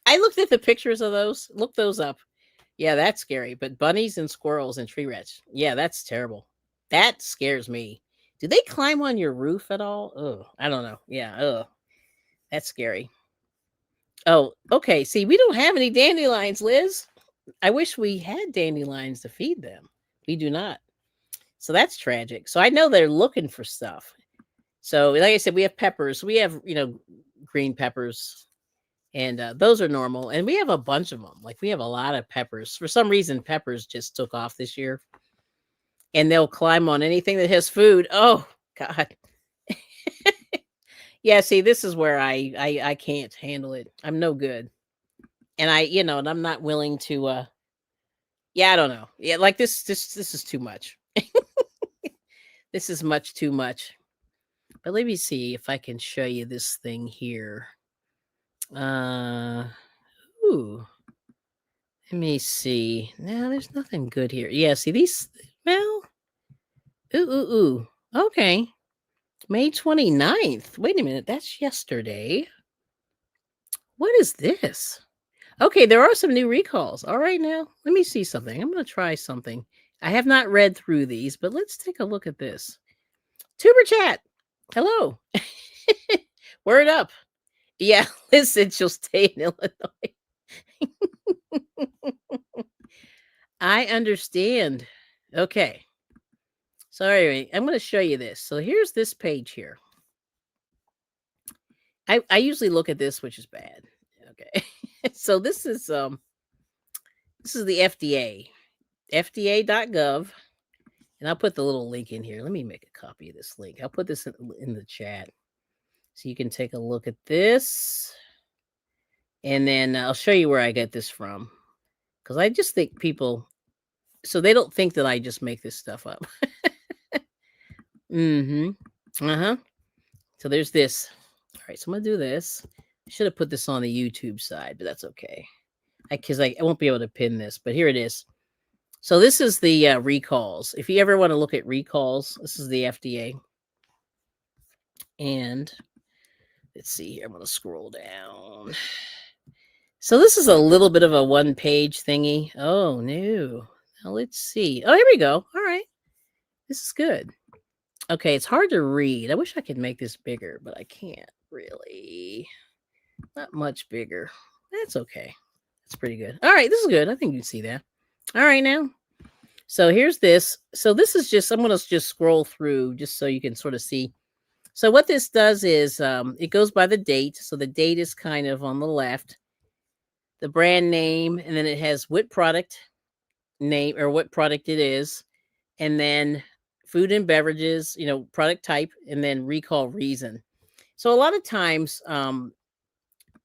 I looked at the pictures of those. Look those up. Yeah, that's scary. But bunnies and squirrels and tree rats. Yeah, that's terrible. That scares me. Do they climb on your roof at all? Oh, I don't know. Yeah, that's scary. Oh, okay. See, we don't have any dandelions, Liz. I wish we had dandelions to feed them. We do not. So that's tragic. So I know they're looking for stuff. So, like I said, we have peppers. We have, green peppers, and those are normal. And we have a bunch of them. Like we have a lot of peppers. For some reason, peppers just took off this year, and they'll climb on anything that has food. Oh God, yeah. See, this is where I can't handle it. I'm no good, and and I'm not willing to. Yeah, I don't know. Yeah, like this is too much. This is much too much. But let me see if I can show you this thing here. Uh, ooh. Let me see. No, there's nothing good here. Yeah, see these. Well, ooh. Okay. May 29th. Wait a minute. That's yesterday. What is this? Okay, there are some new recalls. All right, now let me see something. I'm going to try something. I have not read through these, but let's take a look at this. Tuber chat. Hello. Word up. Yeah, Liz said she'll stay in Illinois. I understand. Okay. So anyway, I'm going to show you this. So here's this page here. I usually look at this, which is bad. Okay. So this is the FDA, fda.gov, and I'll put the little link in here. Let me make a copy of this link. I'll put this in the chat so you can take a look at this, and then I'll show you where I get this from, because I just think people, so they don't think that I just make this stuff up. Mm-hmm. Uh-huh. So there's this. All right, so I'm gonna do this. I should have put this on the YouTube side, but that's okay. Because I won't be able to pin this, but here it is. So this is the recalls. If you ever want to look at recalls, this is the FDA. And let's see here. I'm going to scroll down. So this is a little bit of a one-page thingy. Oh, no. Now let's see. Oh, here we go. All right. This is good. Okay, it's hard to read. I wish I could make this bigger, but I can't really. Not much bigger. That's okay. That's pretty good. All right, this is good. I think you can see that. All right, now. So here's this. So this is just, I'm going to just scroll through just so you can sort of see. So what this does is it goes by the date. So the date is kind of on the left, the brand name, and then it has what product name or what product it is, and then food and beverages, product type, and then recall reason. So a lot of times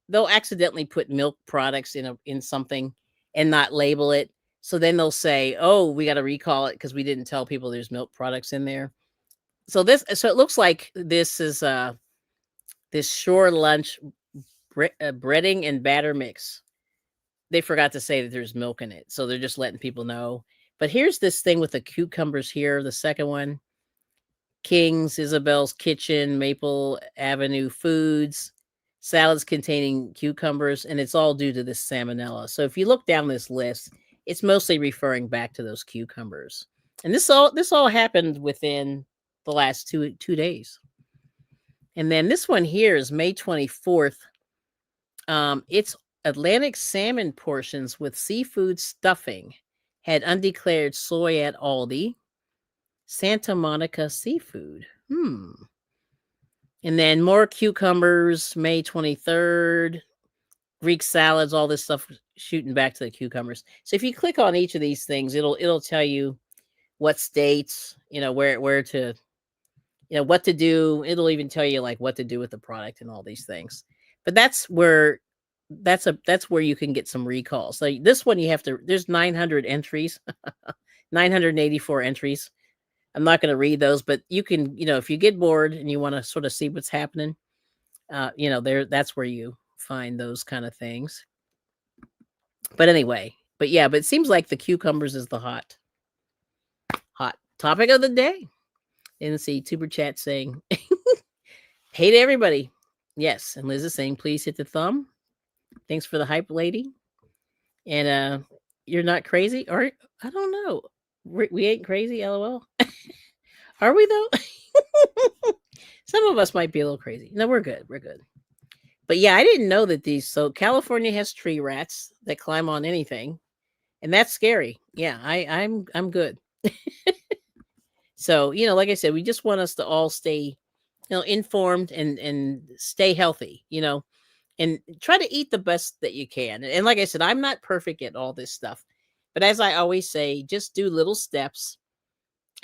they'll accidentally put milk products in something and not label it. So then they'll say, "Oh, we got to recall it because we didn't tell people there's milk products in there." So it looks like this is this Shore Lunch breading and batter mix. They forgot to say that there's milk in it, so they're just letting people know. But here's this thing with the cucumbers here. The second one, King's, Isabel's Kitchen, Maple Avenue Foods, salads containing cucumbers, and it's all due to this salmonella. So if you look down this list, it's mostly referring back to those cucumbers. And this all happened within the last two days. And then this one here is May 24th. It's Atlantic salmon portions with seafood stuffing had undeclared soy at Aldi. Santa Monica Seafood. And then more cucumbers, May 23rd. Greek salads, all this stuff shooting back to the cucumbers. So if you click on each of these things, it'll tell you what states, where to, what to do. It'll even tell you like what to do with the product and all these things. But that's where you can get some recalls. So this one there's 900 entries, 984 entries. I'm not going to read those, but you can, if you get bored and you want to sort of see what's happening, that's where you find those kind of things. But anyway, but it seems like the cucumbers is the hot topic of the day. And see Tuber Chat saying, hey to everybody. Yes. And Liz is saying, please hit the thumb. Thanks for the hype, lady. And you're not crazy? Or I don't know. We ain't crazy, LOL. Are we though? Some of us might be a little crazy. No, we're good. We're good. But yeah, I didn't know that so California has tree rats that climb on anything. And that's scary. Yeah, I'm good. So, like I said, we just want us to all stay, informed and stay healthy, and try to eat the best that you can. And like I said, I'm not perfect at all this stuff. But as I always say, just do little steps.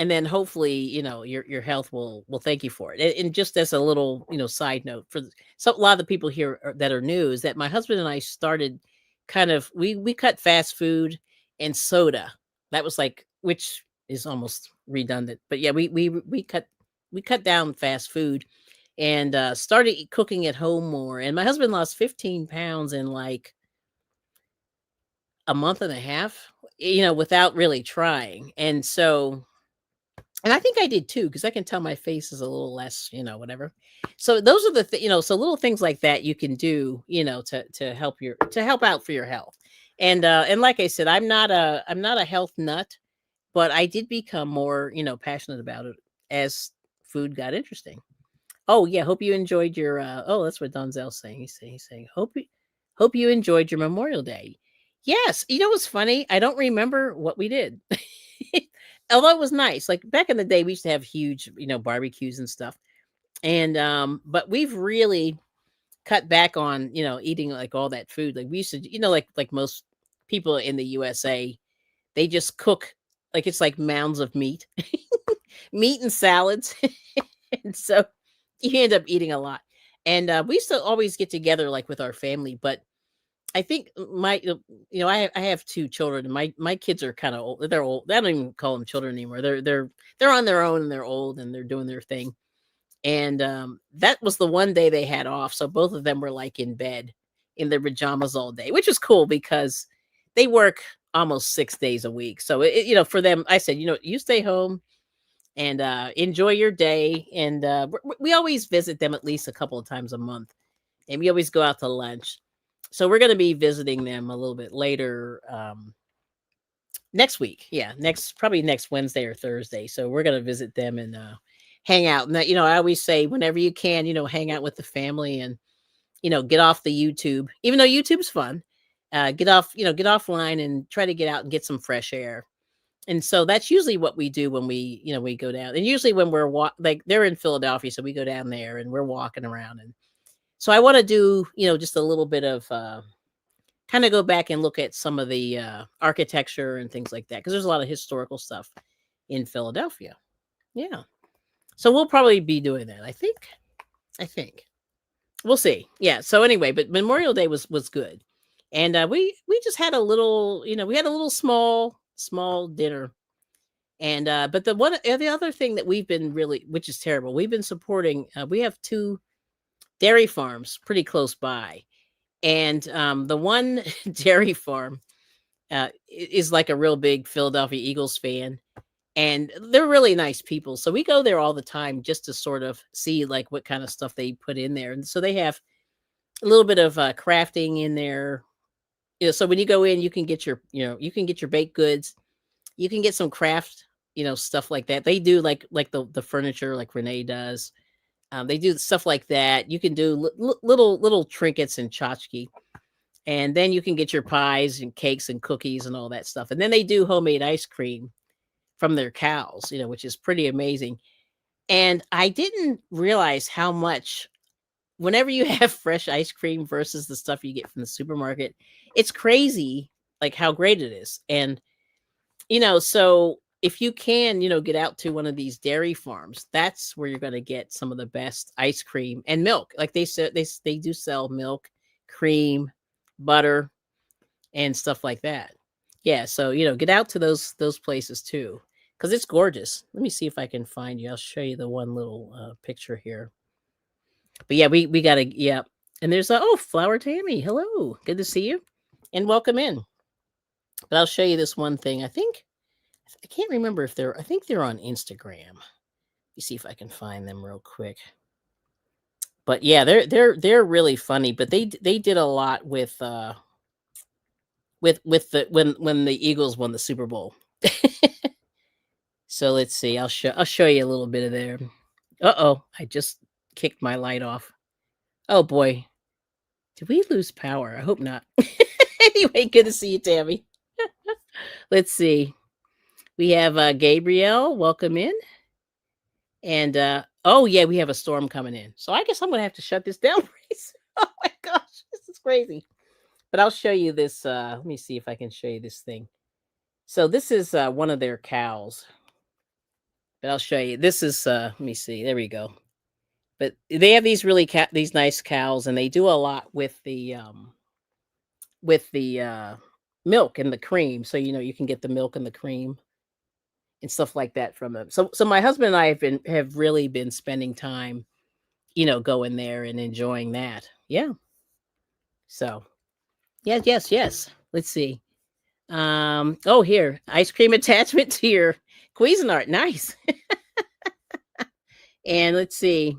And then hopefully, your health will thank you for it. And just as a little, side note for a lot of the people here that are new is that my husband and I started kind of, we cut fast food and soda. That was like, which is almost redundant, but yeah, we cut down fast food and started cooking at home more. And my husband lost 15 pounds in like a month and a half, without really trying. And so, and I think I did too, because I can tell my face is a little less, whatever. So those are the so little things like that you can do, to help out for your health. And like I said, I'm not a health nut, but I did become more, passionate about it as food got interesting. Oh yeah, hope you enjoyed your. Oh, that's what Donzel's saying. He's saying hope you enjoyed your Memorial Day. Yes, what's funny? I don't remember what we did. Although it was nice. Like back in the day, we used to have huge, barbecues and stuff. And but we've really cut back on, eating like all that food. Like we used to, like most people in the USA, they just cook like it's like mounds of meat, meat and salads. And so you end up eating a lot. And we used to always get together like with our family, but I think I have two children. And my kids are kind of old. They're old. I don't even call them children anymore. They're on their own and they're old and they're doing their thing. And that was the one day they had off. So both of them were like in bed in their pajamas all day, which is cool because they work almost 6 days a week. So for them, I said, you stay home and enjoy your day. And we always visit them at least a couple of times a month, and we always go out to lunch. So we're going to be visiting them a little bit later next week. Yeah, probably next Wednesday or Thursday. So we're going to visit them and hang out. And that, I always say whenever you can, hang out with the family and get off the YouTube. Even though YouTube's fun, get offline and try to get out and get some fresh air. And so that's usually what we do when we go down. And usually when we're like they're in Philadelphia, so we go down there and we're walking around. And so I want to do, just a little bit of kind of go back and look at some of the architecture and things like that, because there's a lot of historical stuff in Philadelphia. Yeah. So we'll probably be doing that. I think. We'll see. Yeah. So anyway, but Memorial Day was good. And we just had a little, we had a little small dinner. And but the other thing that we've been really, which is terrible, we've been supporting, we have two dairy farms pretty close by. And the one dairy farm is like a real big Philadelphia Eagles fan. And they're really nice people. So we go there all the time just to sort of see like what kind of stuff they put in there. And so they have a little bit of crafting in there. So when you go in, you can get your baked goods. You can get some craft, stuff like that. They do like the furniture like Renee does. They do stuff like that. You can do little trinkets and tchotchke. And then you can get your pies and cakes and cookies and all that stuff. And then they do homemade ice cream from their cows, which is pretty amazing. And I didn't realize how much, whenever you have fresh ice cream versus the stuff you get from the supermarket, it's crazy like how great it is. And, so if you can, get out to one of these dairy farms, that's where you're going to get some of the best ice cream and milk. Like they said, they do sell milk, cream, butter, and stuff like that. Yeah. So, get out to those places too, because it's gorgeous. Let me see if I can find you. I'll show you the one little picture here. But yeah, we got to, yeah. And there's Flower Tammy. Hello. Good to see you. And welcome in. But I'll show you this one thing. I can't remember if I think they're on Instagram. Let me see if I can find them real quick. But yeah, they're really funny. But they did a lot with the when the Eagles won the Super Bowl. So let's see. I'll show you a little bit of there. I just kicked my light off. Oh boy. Did we lose power? I hope not. Anyway, good to see you, Tammy. Let's see. We have Gabrielle. Welcome in. And yeah, we have a storm coming in. So I guess I'm gonna have to shut this down. Oh my gosh, this is crazy. But I'll show you this. Let me see if I can show you this thing. So this is one of their cows. But I'll show you. This is let me see. There we go. But they have these these nice cows, and they do a lot with the milk and the cream. So you can get the milk and the cream and stuff like that from them. So my husband and I have really been spending time, going there and enjoying that. Yeah. So yes. Let's see. Here, ice cream attachment to your Cuisinart. Nice. And let's see.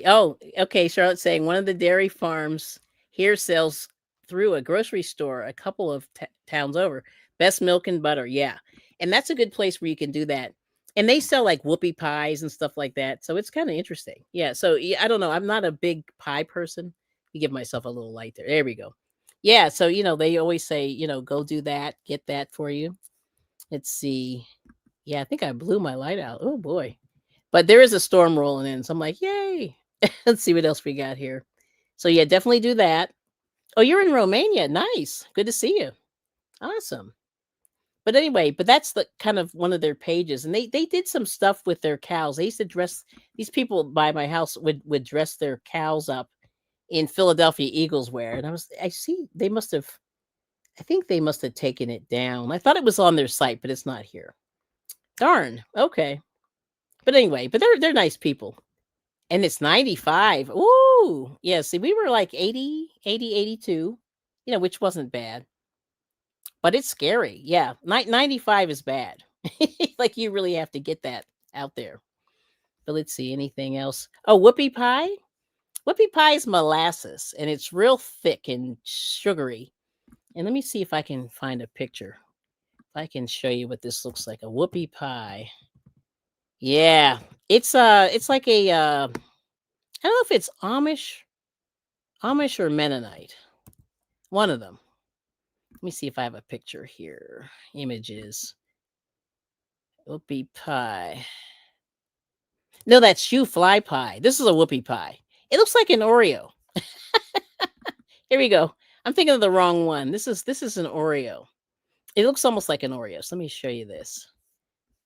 Oh, okay. Charlotte's saying one of the dairy farms here sells through a grocery store a couple of towns over. Best milk and butter. Yeah. And that's a good place where you can do that. And they sell like whoopie pies and stuff like that. So it's kind of interesting. Yeah. So I don't know. I'm not a big pie person. You give myself a little light there. There we go. Yeah. So, they always say, go do that, get that for you. Let's see. Yeah. I think I blew my light out. Oh boy. But there is a storm rolling in. So I'm like, yay. Let's see what else we got here. So yeah, definitely do that. Oh, you're in Romania. Nice. Good to see you. Awesome. But anyway, but that's the kind of one of their pages, and they did some stuff with their cows. They used to dress these people by my house would dress their cows up in Philadelphia Eagles wear, and I see they must have I think they must have taken it down. I thought it was on their site, but it's not here. Darn. Okay. But anyway, but they're nice people. And it's 95. Ooh. Yeah, see, we were like 80, 80, 82. Which wasn't bad. But it's scary. Yeah. 95 is bad. Like you really have to get that out there. But let's see anything else. Oh, whoopie pie. Whoopie pie is molasses and it's real thick and sugary. And let me see if I can find a picture. If I can show you what this looks like. A whoopie pie. Yeah. It's like a I don't know if it's Amish or Mennonite. One of them. Let me see if I have a picture here. Images. Whoopie pie. No, that's shoe fly pie. This is a whoopie pie. It looks like an Oreo. Here we go. I'm thinking of the wrong one. This is an Oreo. It looks almost like an Oreo. So let me show you this.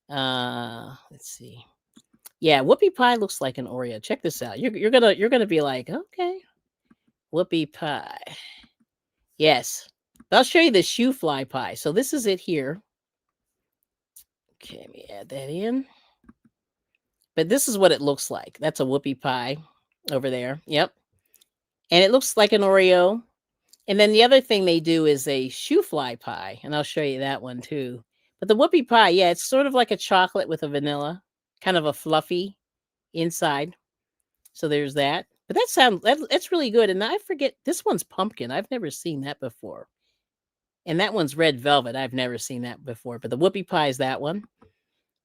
Let's see. Yeah, whoopie pie looks like an Oreo. Check this out. You're gonna be like, okay, whoopie pie. Yes, but I'll show you the shoe fly pie. So this is it here. Okay, let me add that in. But this is what it looks like. That's a whoopie pie over there. Yep, and it looks like an Oreo. And then the other thing they do is a shoe fly pie, and I'll show you that one too. But the whoopie pie, yeah, it's sort of like a chocolate with a vanilla, kind of a fluffy inside. So there's that. But that's really good. And I forget this one's pumpkin. I've never seen that before. And that one's red velvet. I've never seen that before. But the whoopie pie is that one.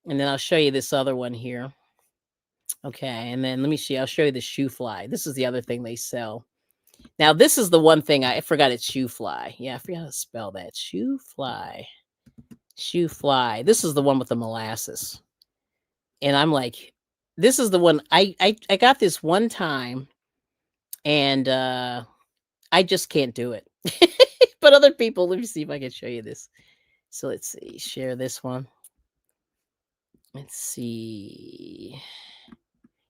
And then I'll show you this other one here. Okay, and then let me see. I'll show you the shoe fly. This is the other thing they sell. Now, this is the one thing I forgot. It's shoe fly. Yeah, I forgot how to spell that. Shoe fly. Shoe fly. This is the one with the molasses. And I'm like, this is the one I got this one time, and I just can't do it. But other people, let me see if I can show you this. So let's see, share this one. Let's see.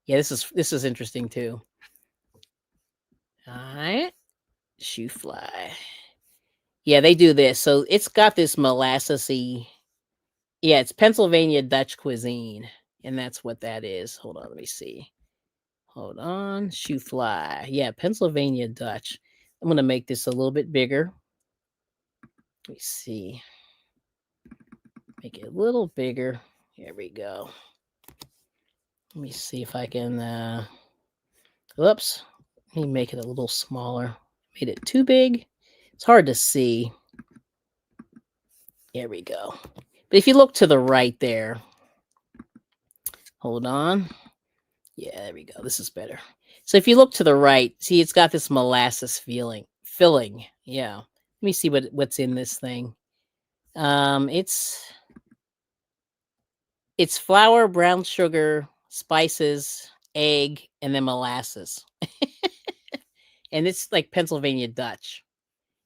Yeah, this is interesting too. All right, shoe fly. Yeah, they do this. So it's got this molassesy. Yeah, it's Pennsylvania Dutch cuisine, and that's what that is. Hold on, let me see. Hold on, shoe fly. Yeah, Pennsylvania Dutch. I'm gonna make this a little bit bigger. Let me see. Make it a little bigger. Here we go. Let me see if I can. Whoops. Let me make it a little smaller. Made it too big. It's hard to see. There we go. But if you look to the right there, hold on. Yeah, there we go. This is better. So if you look to the right, see it's got this molasses filling. Yeah. Let me see what's in this thing. It's flour, brown sugar, spices, egg, and then molasses. And it's like Pennsylvania Dutch.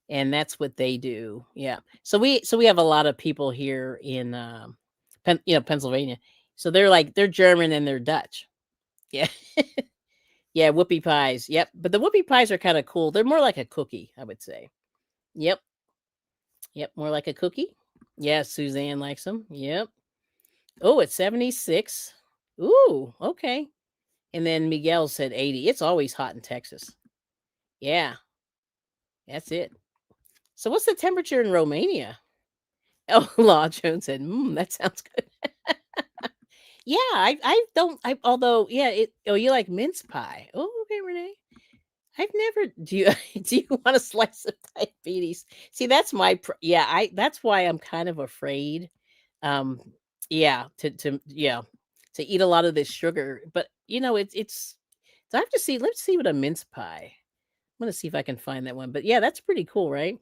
And that's what they do. Yeah. So we have a lot of people here in Pennsylvania. So they're German and they're Dutch. Yeah. Yeah, whoopie pies. Yep. But the whoopie pies are kind of cool. They're more like a cookie, I would say. Yep. Yep, more like a cookie. Yeah, Suzanne likes them. Yep. Oh, it's 76. Ooh, okay. And then Miguel said 80. It's always hot in Texas. Yeah, that's it. So what's the temperature in Romania? Oh, Law Jones said, that sounds good. Yeah, I don't although yeah, you like mince pie. Oh, okay, Renee. I've never do you do you want a slice of diabetes? See, that's yeah, that's why I'm kind of afraid. Um yeah, to eat a lot of this sugar, but it's so I have to see. Let's see what a mince pie. I'm going to see if I can find that one. But yeah, that's pretty cool, right?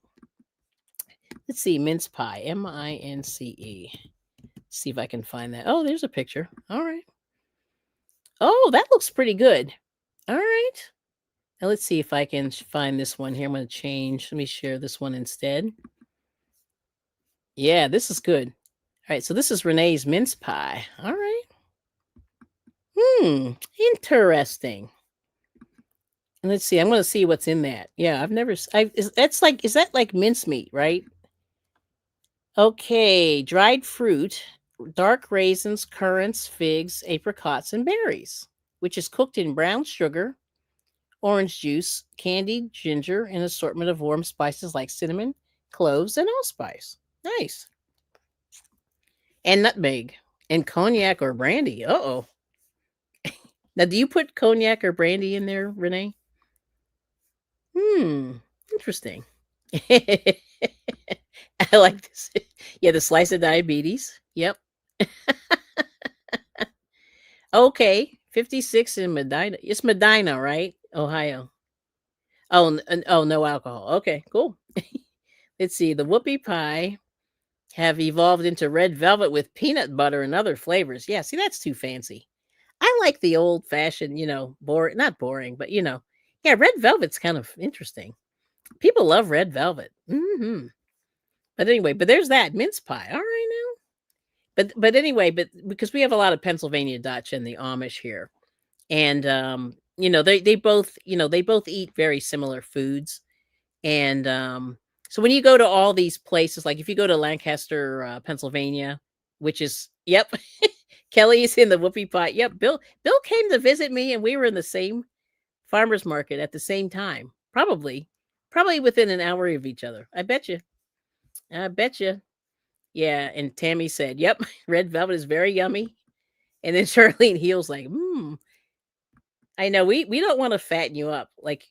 Let's see, mince pie, MINCE. See if I can find that. Oh, there's a picture. All right. Oh, that looks pretty good. All right. Now let's see if I can find this one here. I'm going to change. Let me share this one instead. Yeah, this is good. All right. So this is Renee's mince pie. All right. Interesting. And let's see. I'm going to see what's in that. Yeah, I've never. Is that like mincemeat, right? Okay, dried fruit, dark raisins, currants, figs, apricots, and berries, which is cooked in brown sugar, orange juice, candied ginger, and assortment of warm spices like cinnamon, cloves, and allspice. Nice. And nutmeg, and cognac or brandy. Uh oh. Now, do you put cognac or brandy in there, Renee? Hmm. Interesting. I like this. Yeah, the slice of diabetes. Yep. Okay, 56 in Medina. It's Medina, right? Ohio. Oh, no alcohol. Okay, cool. Let's see. The whoopie pie have evolved into red velvet with peanut butter and other flavors. Yeah, see, that's too fancy. I like the old fashioned, boring, not boring, but yeah, red velvet's kind of interesting. People love red velvet. But anyway, but there's that mince pie. All right now. But anyway, but because we have a lot of Pennsylvania Dutch and the Amish here, and they both they both eat very similar foods, and so when you go to all these places, like if you go to Lancaster, Pennsylvania, which is yep, Kelly's in the whoopie pot. Yep, Bill came to visit me, and we were in the same farmers market at the same time, probably within an hour of each other. I bet you. Yeah, and Tammy said, "Yep, red velvet is very yummy." And then Charlene Heels like, I know we don't want to fatten you up. Like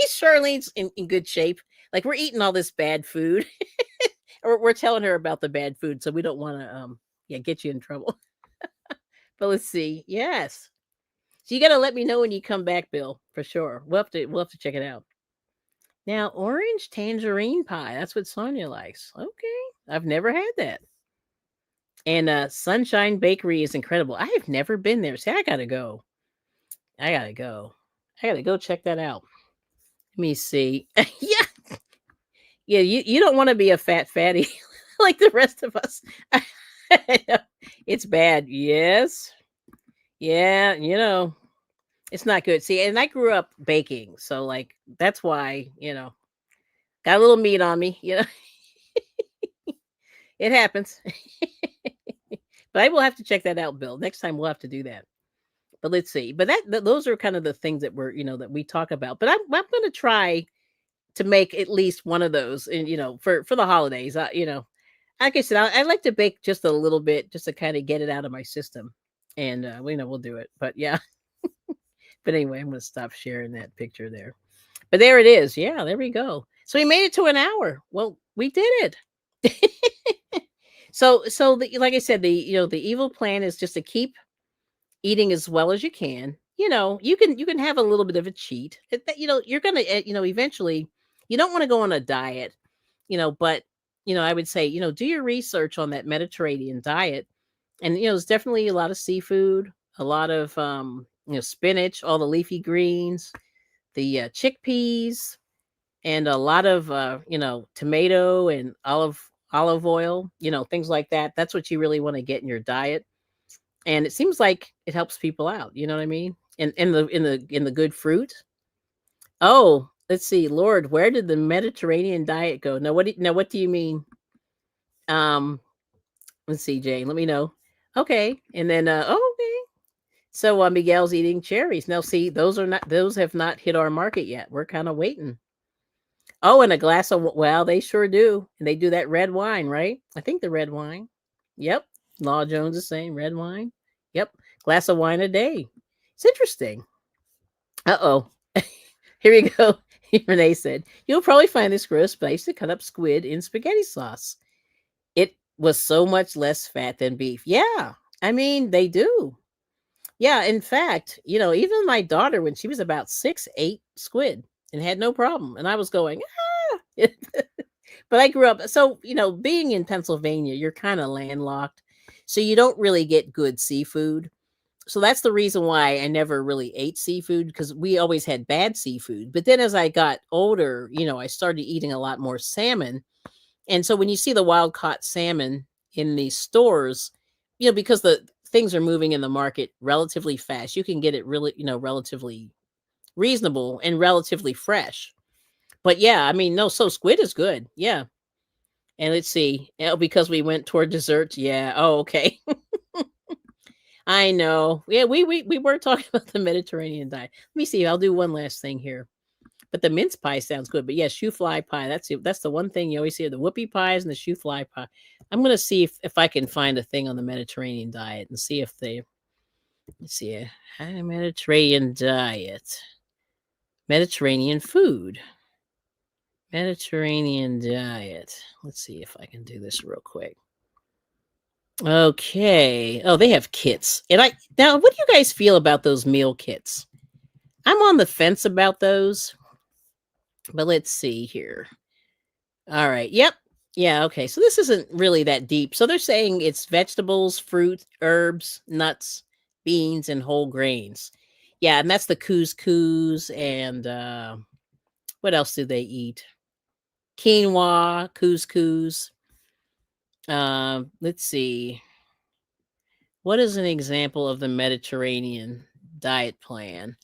Charlene's in good shape. Like we're eating all this bad food, or we're telling her about the bad food, so we don't want to yeah get you in trouble. But let's see. Yes, so you got to let me know when you come back, Bill, for sure. We'll have to check it out. Now, orange tangerine pie. That's what Sonia likes. Okay, I've never had that. And Sunshine Bakery is incredible. I have never been there. See, I gotta go. I gotta go. I gotta go check that out. Let me see. Yeah, yeah. You don't want to be a fat fatty like the rest of us. I know. It's bad. Yes. Yeah. It's not good. See, and I grew up baking, so like that's why got a little meat on me. It happens. But I will have to check that out, Bill. Next time we'll have to do that. But let's see. But those are kind of the things that that we talk about. But I'm going to try to make at least one of those, and for the holidays. Like I said, I like to bake just a little bit, just to kind of get it out of my system, and we'll do it. But yeah. But anyway, I'm going to stop sharing that picture there. But there it is. Yeah, there we go. So we made it to an hour. Well, we did it. Like I said, the evil plan is just to keep eating as well as you can. You can have a little bit of a cheat. You're gonna eventually. You don't want to go on a diet, but I would say do your research on that Mediterranean diet, and there's definitely a lot of seafood, a lot of spinach, all the leafy greens, the chickpeas, and a lot of tomato and olive oil, things like that. That's what you really want to get in your diet, and it seems like it helps people out. You know what I mean? And in the good fruit. Oh, let's see, Lord, where did the Mediterranean diet go? Now what do you mean? Um, let's see, Jane. Let me know. Okay, and then okay. So Miguel's eating cherries. Now, see, those have not hit our market yet. We're kind of waiting. Oh, and a glass of well, they sure do, and they do that red wine, right? I think the red wine. Yep, Law Jones is saying red wine. Yep, glass of wine a day. It's interesting. Uh-oh. Here we go. Renee said, "You'll probably find this gross, but I used to cut up squid in spaghetti sauce. It was so much less fat than beef." Yeah, I mean, they do. Yeah, in fact, even my daughter, when she was about 6, ate squid and had no problem. And I was going, ah. But I grew up, so, being in Pennsylvania, you're kind of landlocked. So you don't really get good seafood. So that's the reason why I never really ate seafood, because we always had bad seafood. But then as I got older, I started eating a lot more salmon. And so when you see the wild caught salmon in these stores, because the things are moving in the market relatively fast, you can get it really, relatively reasonable and relatively fresh. But yeah, I mean, no, so squid is good. Yeah. And let's see. Because we went toward desserts. Yeah. Oh, okay. I know. Yeah, we were talking about the Mediterranean diet. Let me see. I'll do one last thing here. But the mince pie sounds good. But yeah, shoe fly pie. That's the one thing you always hear: the whoopie pies and the shoe fly pie. I'm gonna see if I can find a thing on the Mediterranean diet and see if they let's see Mediterranean diet. Mediterranean food. Mediterranean diet. Let's see if I can do this real quick. Okay. Oh, they have kits. And now what do you guys feel about those meal kits? I'm on the fence about those, but let's see here. All right. Yep. Yeah, okay. So this isn't really that deep. So they're saying it's vegetables, fruit, herbs, nuts, beans, and whole grains. Yeah, and that's the couscous and what else do they eat? Quinoa, couscous. Let's see. What is an example of the Mediterranean diet plan?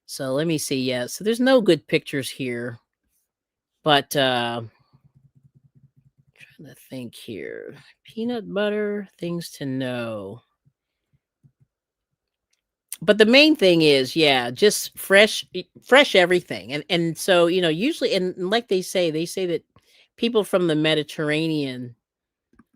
So let me see. Yeah, so there's no good pictures here, but trying to think here. Peanut butter, things to know. But the main thing is, yeah, just fresh everything. And so, usually and like they say that people from the Mediterranean,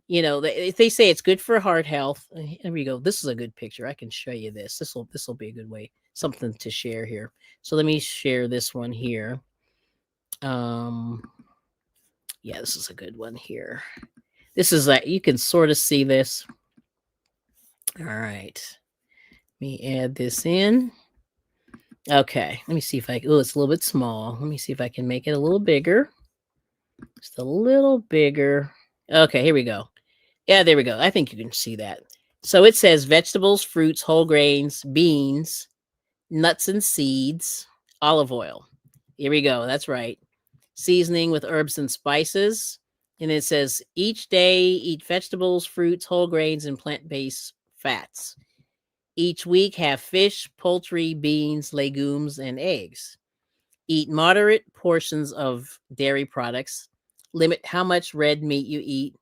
they say it's good for heart health. Here we go. This is a good picture. I can show you this. This will be a good way, something to share here. So let me share this one here. Um yeah, this is a good one here. This is like you can sort of see this. All right. Let me add this in. Okay. Let me see if oh, it's a little bit small. Let me see if I can make it a little bigger. Just a little bigger. Okay, here we go. Yeah, there we go. I think you can see that. So it says vegetables, fruits, whole grains, beans, nuts and seeds, olive oil. Here we go. That's right. Seasoning with herbs and spices. And it says each day eat vegetables, fruits, whole grains, and plant based fats. Each week have fish, poultry, beans, legumes, and eggs. Eat moderate portions of dairy products. Limit how much red meat you eat.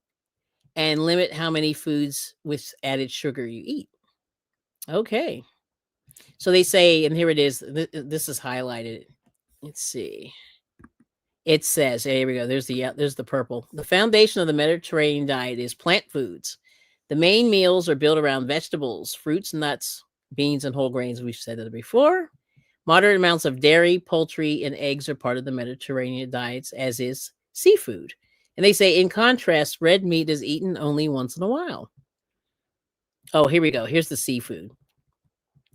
And limit how many foods with added sugar you eat. Okay. So they say, and here it is. This is highlighted. Let's see. It says, here we go. There's the purple. The foundation of the Mediterranean diet is plant foods. The main meals are built around vegetables, fruits, nuts, beans, and whole grains. We've said that before. Moderate amounts of dairy, poultry, and eggs are part of the Mediterranean diets, as is seafood. And they say, in contrast, red meat is eaten only once in a while. Oh, here we go. Here's the seafood.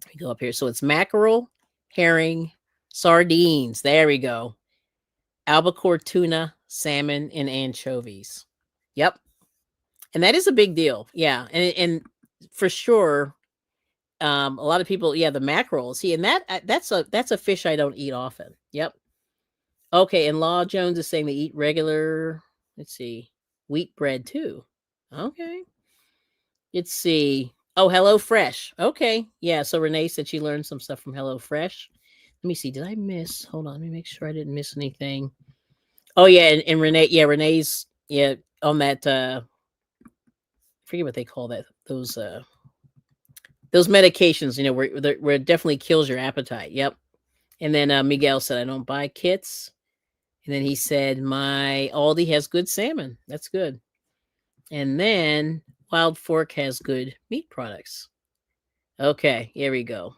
We go up here. So it's mackerel, herring, sardines. There we go. Albacore tuna, salmon, and anchovies. Yep. And that is a big deal. Yeah. And for sure, a lot of people, yeah, the mackerel. See, and that's a fish I don't eat often. Yep. Okay, and Law Jones is saying they eat regular, let's see, wheat bread too. Okay. Let's see. Oh, Hello Fresh. Okay. Yeah, so Renee said she learned some stuff from Hello Fresh. Let me see. Did I miss? Hold on. Let me make sure I didn't miss anything. Oh yeah, and Renee, yeah, Renee's on that I forget what they call that. Those medications, where it definitely kills your appetite. Yep. And then Miguel said I don't buy kits. And then he said, my Aldi has good salmon. That's good. And then Wild Fork has good meat products. Okay, here we go.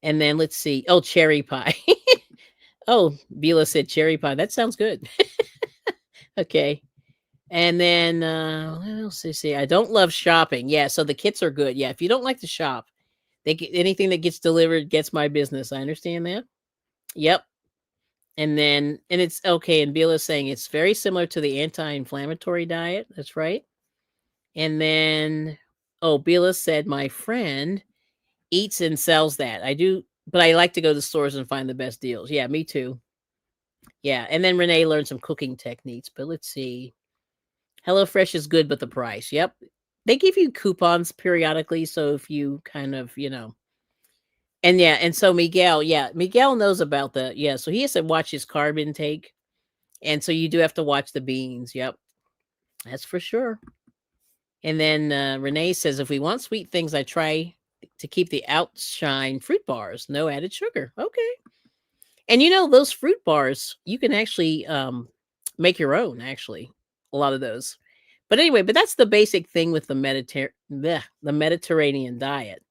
And then let's see. Oh, cherry pie. Oh, Bila said cherry pie. That sounds good. Okay. And then what else did say? I don't love shopping. Yeah, so the kits are good. Yeah, if you don't like to shop, anything that gets delivered gets my business. I understand that. Yep. And it's okay. And Bill is saying it's very similar to the anti-inflammatory diet. That's right. And then, Bila said, my friend eats and sells that. I do, but I like to go to stores and find the best deals. Yeah, me too. Yeah, and then Renee learned some cooking techniques. But let's see. HelloFresh is good, but the price. Yep. They give you coupons periodically, so if you kind of, and yeah, and so Miguel, yeah, Miguel knows about the yeah, so he has to watch his carb intake, and so you do have to watch the beans. Yep, that's for sure. And then Renee says, if we want sweet things, I try to keep the outshine fruit bars, no added sugar. Okay. And those fruit bars, you can actually make your own, actually, a lot of those. But anyway, but that's the basic thing with the Mediterranean diet.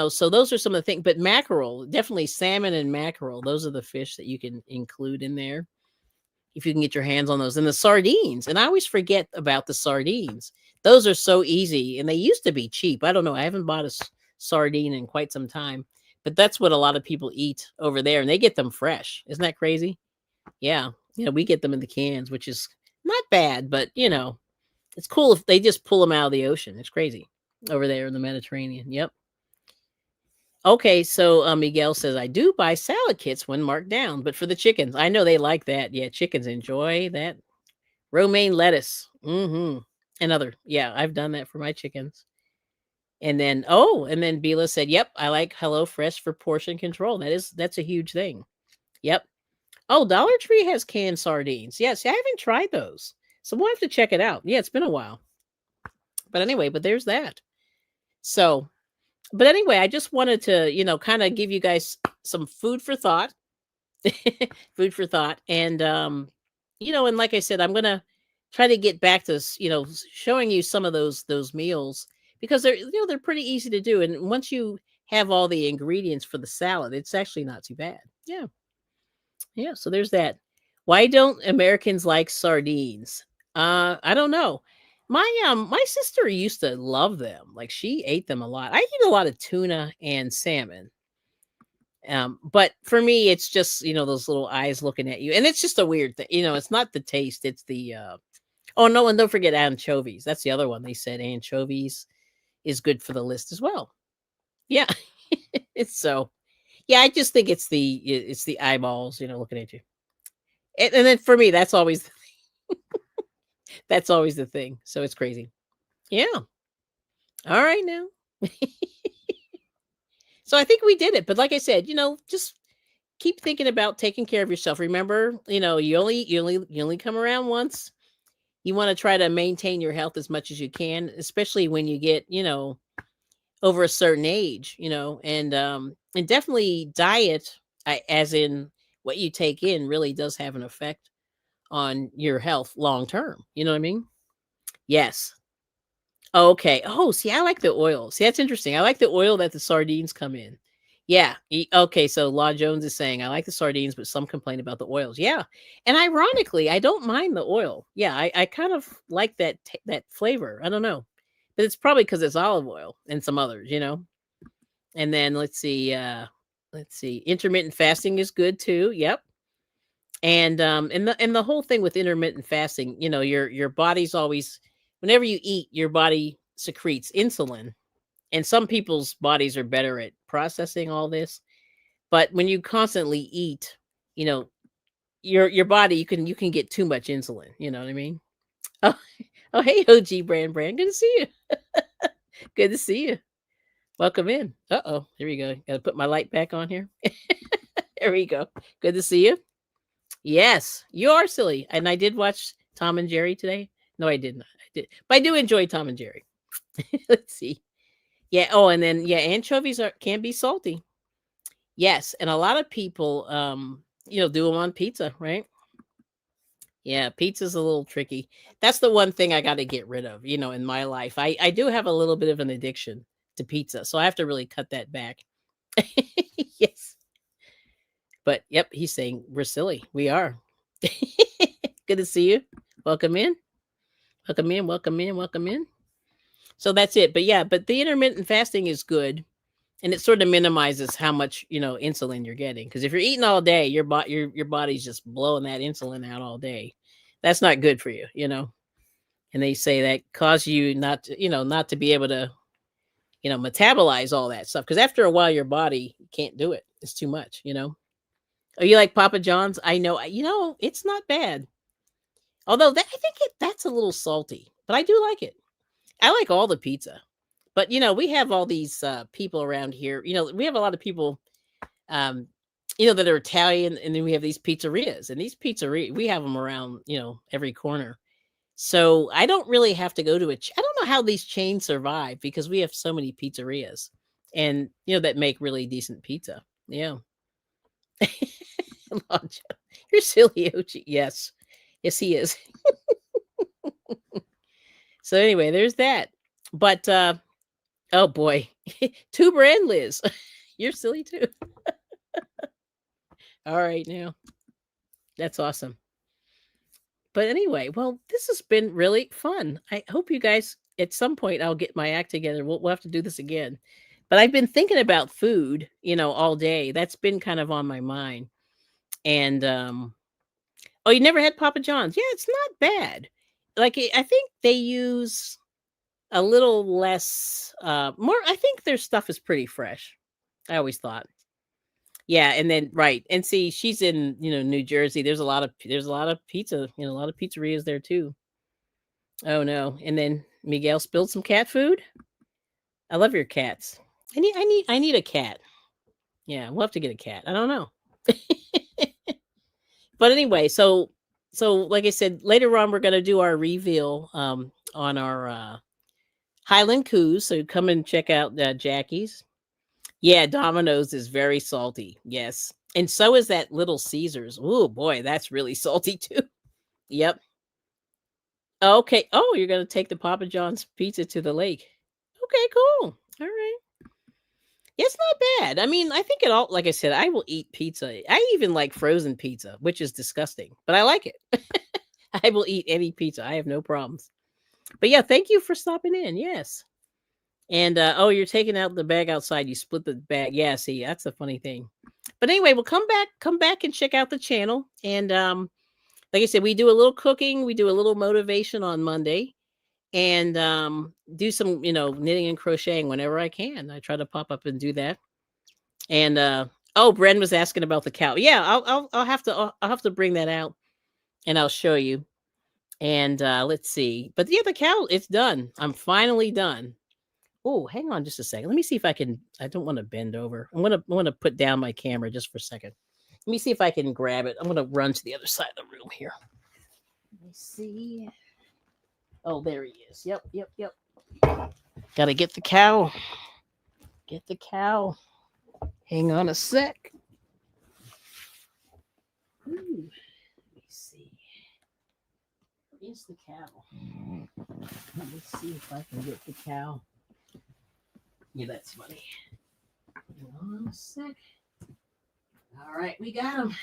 So those are some of the things. But mackerel, definitely salmon and mackerel, those are the fish that you can include in there if you can get your hands on those. And the sardines, and I always forget about the sardines. Those are so easy, and they used to be cheap. I don't know. I haven't bought a sardine in quite some time, but that's what a lot of people eat over there, and they get them fresh. Isn't that crazy? Yeah. We get them in the cans, which is not bad, but it's cool if they just pull them out of the ocean. It's crazy over there in the Mediterranean. Yep. Okay, so Miguel says I do buy salad kits when marked down, but for the chickens, I know they like that. Yeah, chickens enjoy that romaine lettuce. And other, yeah, I've done that for my chickens. And then Bila said, "Yep, I like HelloFresh for portion control. That's a huge thing. Yep. Oh, Dollar Tree has canned sardines. Yes, I haven't tried those, so we'll have to check it out. Yeah, it's been a while, but anyway, but there's that. So, but anyway, I just wanted to, kind of give you guys some food for thought, food for thought, and and like I said, I'm gonna try to get back to showing you some of those meals because they're pretty easy to do, and once you have all the ingredients for the salad, it's actually not too bad. Yeah, yeah. So there's that. Why don't Americans like sardines? I don't know. My sister used to love them. Like she ate them a lot. I eat a lot of tuna and salmon. But for me, it's just those little eyes looking at you, and it's just a weird thing. It's not the taste; it's the oh no, and don't forget anchovies. That's the other one. They said anchovies is good for the list as well. Yeah, it's so yeah. I just think it's the eyeballs, looking at you, and then for me, that's always the thing. So it's crazy. Yeah. All right now. So I think we did it, but like I said, just keep thinking about taking care of yourself. Remember, you only come around once. You want to try to maintain your health as much as you can, especially when you get, over a certain age, and definitely diet, as in what you take in, really does have an effect on your health long term. You know what I mean? Yes. Okay. Oh, see, I like the oil. See, that's interesting. I like the oil that the sardines come in. Yeah. Okay. So Law Jones is saying, I like the sardines, but some complain about the oils. Yeah. And ironically, I don't mind the oil. Yeah. I kind of like that flavor. I don't know. But it's probably because it's olive oil and some others. And then let's see. Intermittent fasting is good too. Yep. And the whole thing with intermittent fasting, your body's always, whenever you eat, your body secretes insulin, and some people's bodies are better at processing all this. But when you constantly eat, you know your body, you can get too much insulin. You know what I mean? Oh, oh, hey, OG Brand, good to see you. Good to see you. Welcome in. Uh-oh, here we go. Gotta put my light back on here. There we go. Good to see you. Yes, you are silly. And I did watch Tom and Jerry today. No, I did not. I did, but I do enjoy Tom and Jerry. Let's see. Yeah. Oh, and then yeah, anchovies can be salty. Yes, and a lot of people, do them on pizza, right? Yeah, pizza's a little tricky. That's the one thing I got to get rid of, in my life. I do have a little bit of an addiction to pizza, so I have to really cut that back. Yes, but yep, he's saying we're silly. We are. Good to see you. Welcome in. Welcome in. Welcome in. Welcome in. So that's it. But yeah, but the intermittent fasting is good, and it sort of minimizes how much insulin you're getting. Because if you're eating all day, your body's just blowing that insulin out all day. That's not good for you. And they say that cause you not to be able to metabolize all that stuff. Because after a while, your body can't do it. It's too much. Oh, you like Papa John's? I know. It's not bad. Although I think that's a little salty, but I do like it. I like all the pizza. But we have all these people around here. We have a lot of people um that are Italian, and then we have these pizzerias. And these pizzeria we have them around, every corner. So I don't really have to go to I don't know how these chains survive because we have so many pizzerias and that make really decent pizza. Yeah. You're silly, Ochi. Yes. Yes, he is. So anyway, there's that. But oh boy. Tuber and Liz. You're silly too. All right now. That's awesome. But anyway, well, this has been really fun. I hope you guys at some point I'll get my act together. We'll have to do this again. But I've been thinking about food, all day. That's been kind of on my mind. And oh, you never had Papa John's? Yeah, it's not bad. Like I think they use a little less more. I think their stuff is pretty fresh. I always thought. Yeah, and then right. And see, she's in, New Jersey. There's a lot of pizza, a lot of pizzerias there too. Oh no. And then Miguel spilled some cat food. I love your cats. I need a cat. Yeah, we'll have to get a cat. I don't know. But anyway, so like I said, later on we're gonna do our reveal on our Highland Coos. So come and check out Jackie's. Yeah, Domino's is very salty. Yes. And so is that Little Caesars. Oh boy, that's really salty too. Yep. Okay. Oh, you're gonna take the Papa John's pizza to the lake. Okay, cool. All right. It's not bad. I mean, I think it all, like I said, I will eat pizza. I even like frozen pizza, which is disgusting, but I like it. I will eat any pizza. I have no problems. But yeah, thank you for stopping in. Yes. And oh, you're taking out the bag outside. You split the bag. Yeah, see, that's the funny thing. But anyway, we'll come back and check out the channel. And like I said, we do a little cooking, we do a little motivation on Monday, and do some, knitting and crocheting whenever I can. I try to pop up and do that. And oh, Bren was asking about the cow. Yeah, I'll have to bring that out and I'll show you. And let's see. But yeah, the cow, it's done. I'm finally done. Oh, hang on just a second. Let me see if I can. I don't want to bend over. I'm gonna put down my camera just for a second. Let me see if I can grab it. I'm gonna run to the other side of the room here. Let me see. Oh, there he is. Yep. Gotta get the cow. Get the cow. Hang on a sec. Ooh, let me see. Where's the cow? Let me see if I can get the cow. Yeah, that's funny. Hang on a sec. All right, we got him.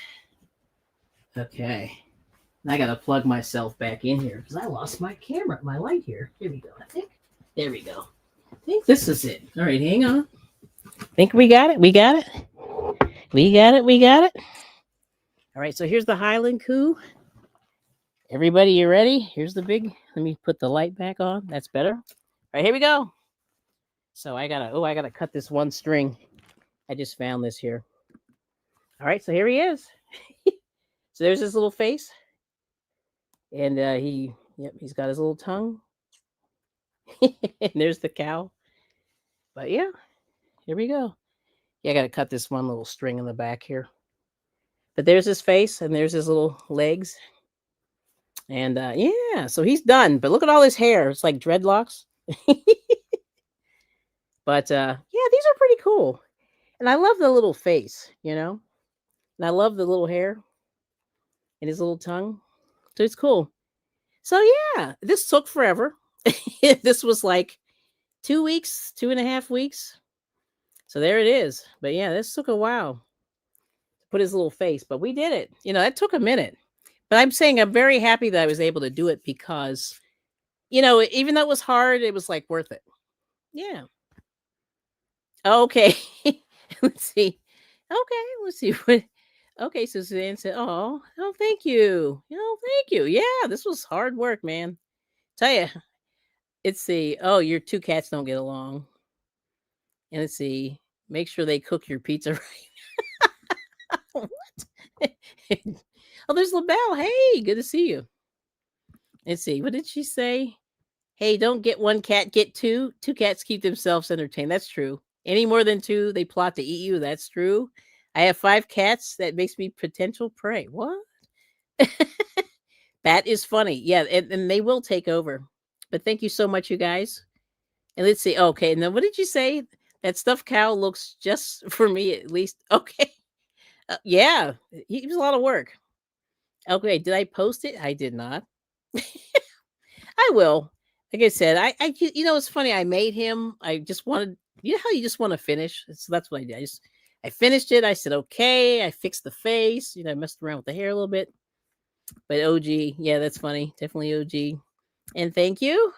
Okay. I gotta plug myself back in here because I lost my camera, my light here. Here we go, I think. There we go. I think this is it. All right, hang on. Think we got it? We got it? We got it? All right, so here's the Highland Coo. Everybody, you ready? Here's the big. Let me put the light back on. That's better. All right, here we go. So I gotta cut this one string. I just found this here. All right, so here he is. So there's his little face. And he's got his little tongue. And there's the cow. But yeah, here we go. Yeah, I got to cut this one little string in the back here. But there's his face and there's his little legs. And yeah, so he's done. But look at all his hair. It's like dreadlocks. But yeah, these are pretty cool. And I love the little face, And I love the little hair and his little tongue. So it's cool. So yeah, this took forever. This was like 2 weeks, 2.5 weeks. So there it is. But yeah, this took a while to put his little face, but we did it. It took a minute. But I'm saying I'm very happy that I was able to do it because, even though it was hard, it was like worth it. Yeah. Okay. Let's see. Okay, let's see what. Okay, so Suzanne said, "Oh, thank you. Thank you. Yeah, this was hard work, man. Tell you, it's the your two cats don't get along. And let's see, make sure they cook your pizza right. What? Oh, there's LaBelle. Hey, good to see you. Let's see, what did she say? Hey, don't get one cat, get two. Two cats keep themselves entertained. That's true. Any more than two, they plot to eat you. That's true. I have 5 cats. That makes me potential prey. What? That is funny. Yeah, and they will take over. But thank you so much, you guys. And let's see. Okay, and then what did you say? That stuffed cow looks just for me at least. Okay. Yeah, it was a lot of work. Okay, did I post it? I did not. I will. Like I said, it's funny. I made him. I just wanted, how you just want to finish. So that's what I did. I finished it. I said, okay. I fixed the face. I messed around with the hair a little bit. But OG, yeah, that's funny. Definitely OG. And thank you.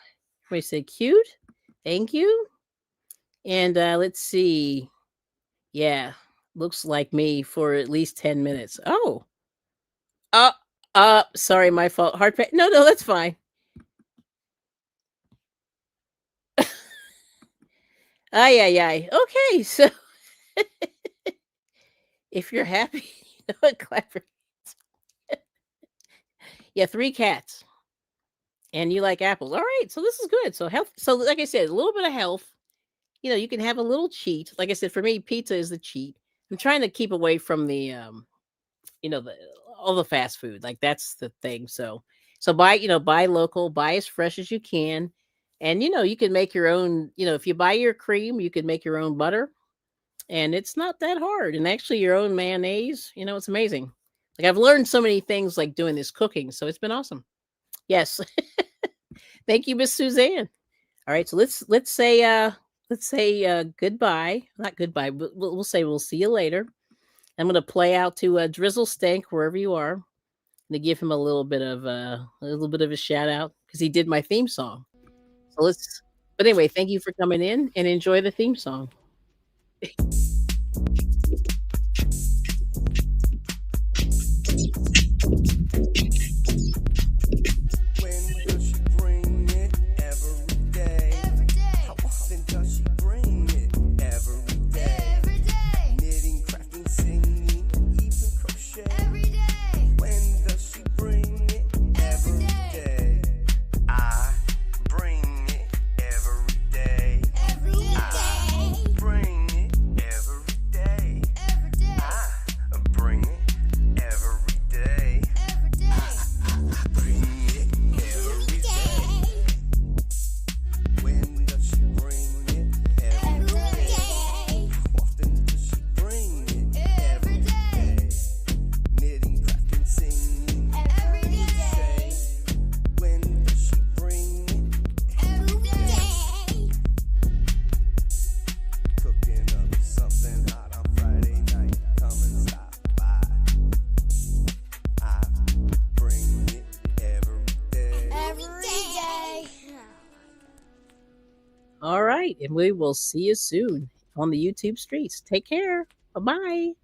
Everybody said cute. Thank you. And let's see. Yeah, looks like me for at least 10 minutes. Oh, uh, sorry, my fault. Heart pain. No, no, that's fine. Ay, ay, ay. Okay, so if you're happy, clap your yeah, 3 cats, and you like apples. All right, so this is good. So health. So like I said, a little bit of health. You can have a little cheat. Like I said, for me, pizza is the cheat. I'm trying to keep away from the the all the fast food. Like that's the thing. So buy local, buy as fresh as you can. And you can make your own, if you buy your cream, you can make your own butter. And it's not that hard. And actually your own mayonnaise, it's amazing. Like I've learned so many things like doing this cooking, so it's been awesome. Yes. Thank you, Miss Suzanne. All right, so let's say goodbye. Not goodbye, but we'll say we'll see you later. I'm going to play out to Drizzle Stank wherever you are to give him a little bit of a shout out because he did my theme song. So let's. But anyway, thank you for coming in and enjoy the theme song. When does she bring it? Every day. Every day. How often does she bring it? Every day. Every day. Knitting, crafting, singing, even crochet. Every day. When does she bring it? Every day. I bring it every day. Every day. Bring it every day. Every day. I bring it every day. Every day. Bring it every day. When does she bring it? Every day. How often does she bring it? Every day. Knitting, crafting, singing, Every day. crochet. When does she bring it? Every day. Cooking up something hot on Friday night. Come and stop by. I bring it every day. Every day. All right, and we will see you soon on the YouTube streets. Take care. Bye bye.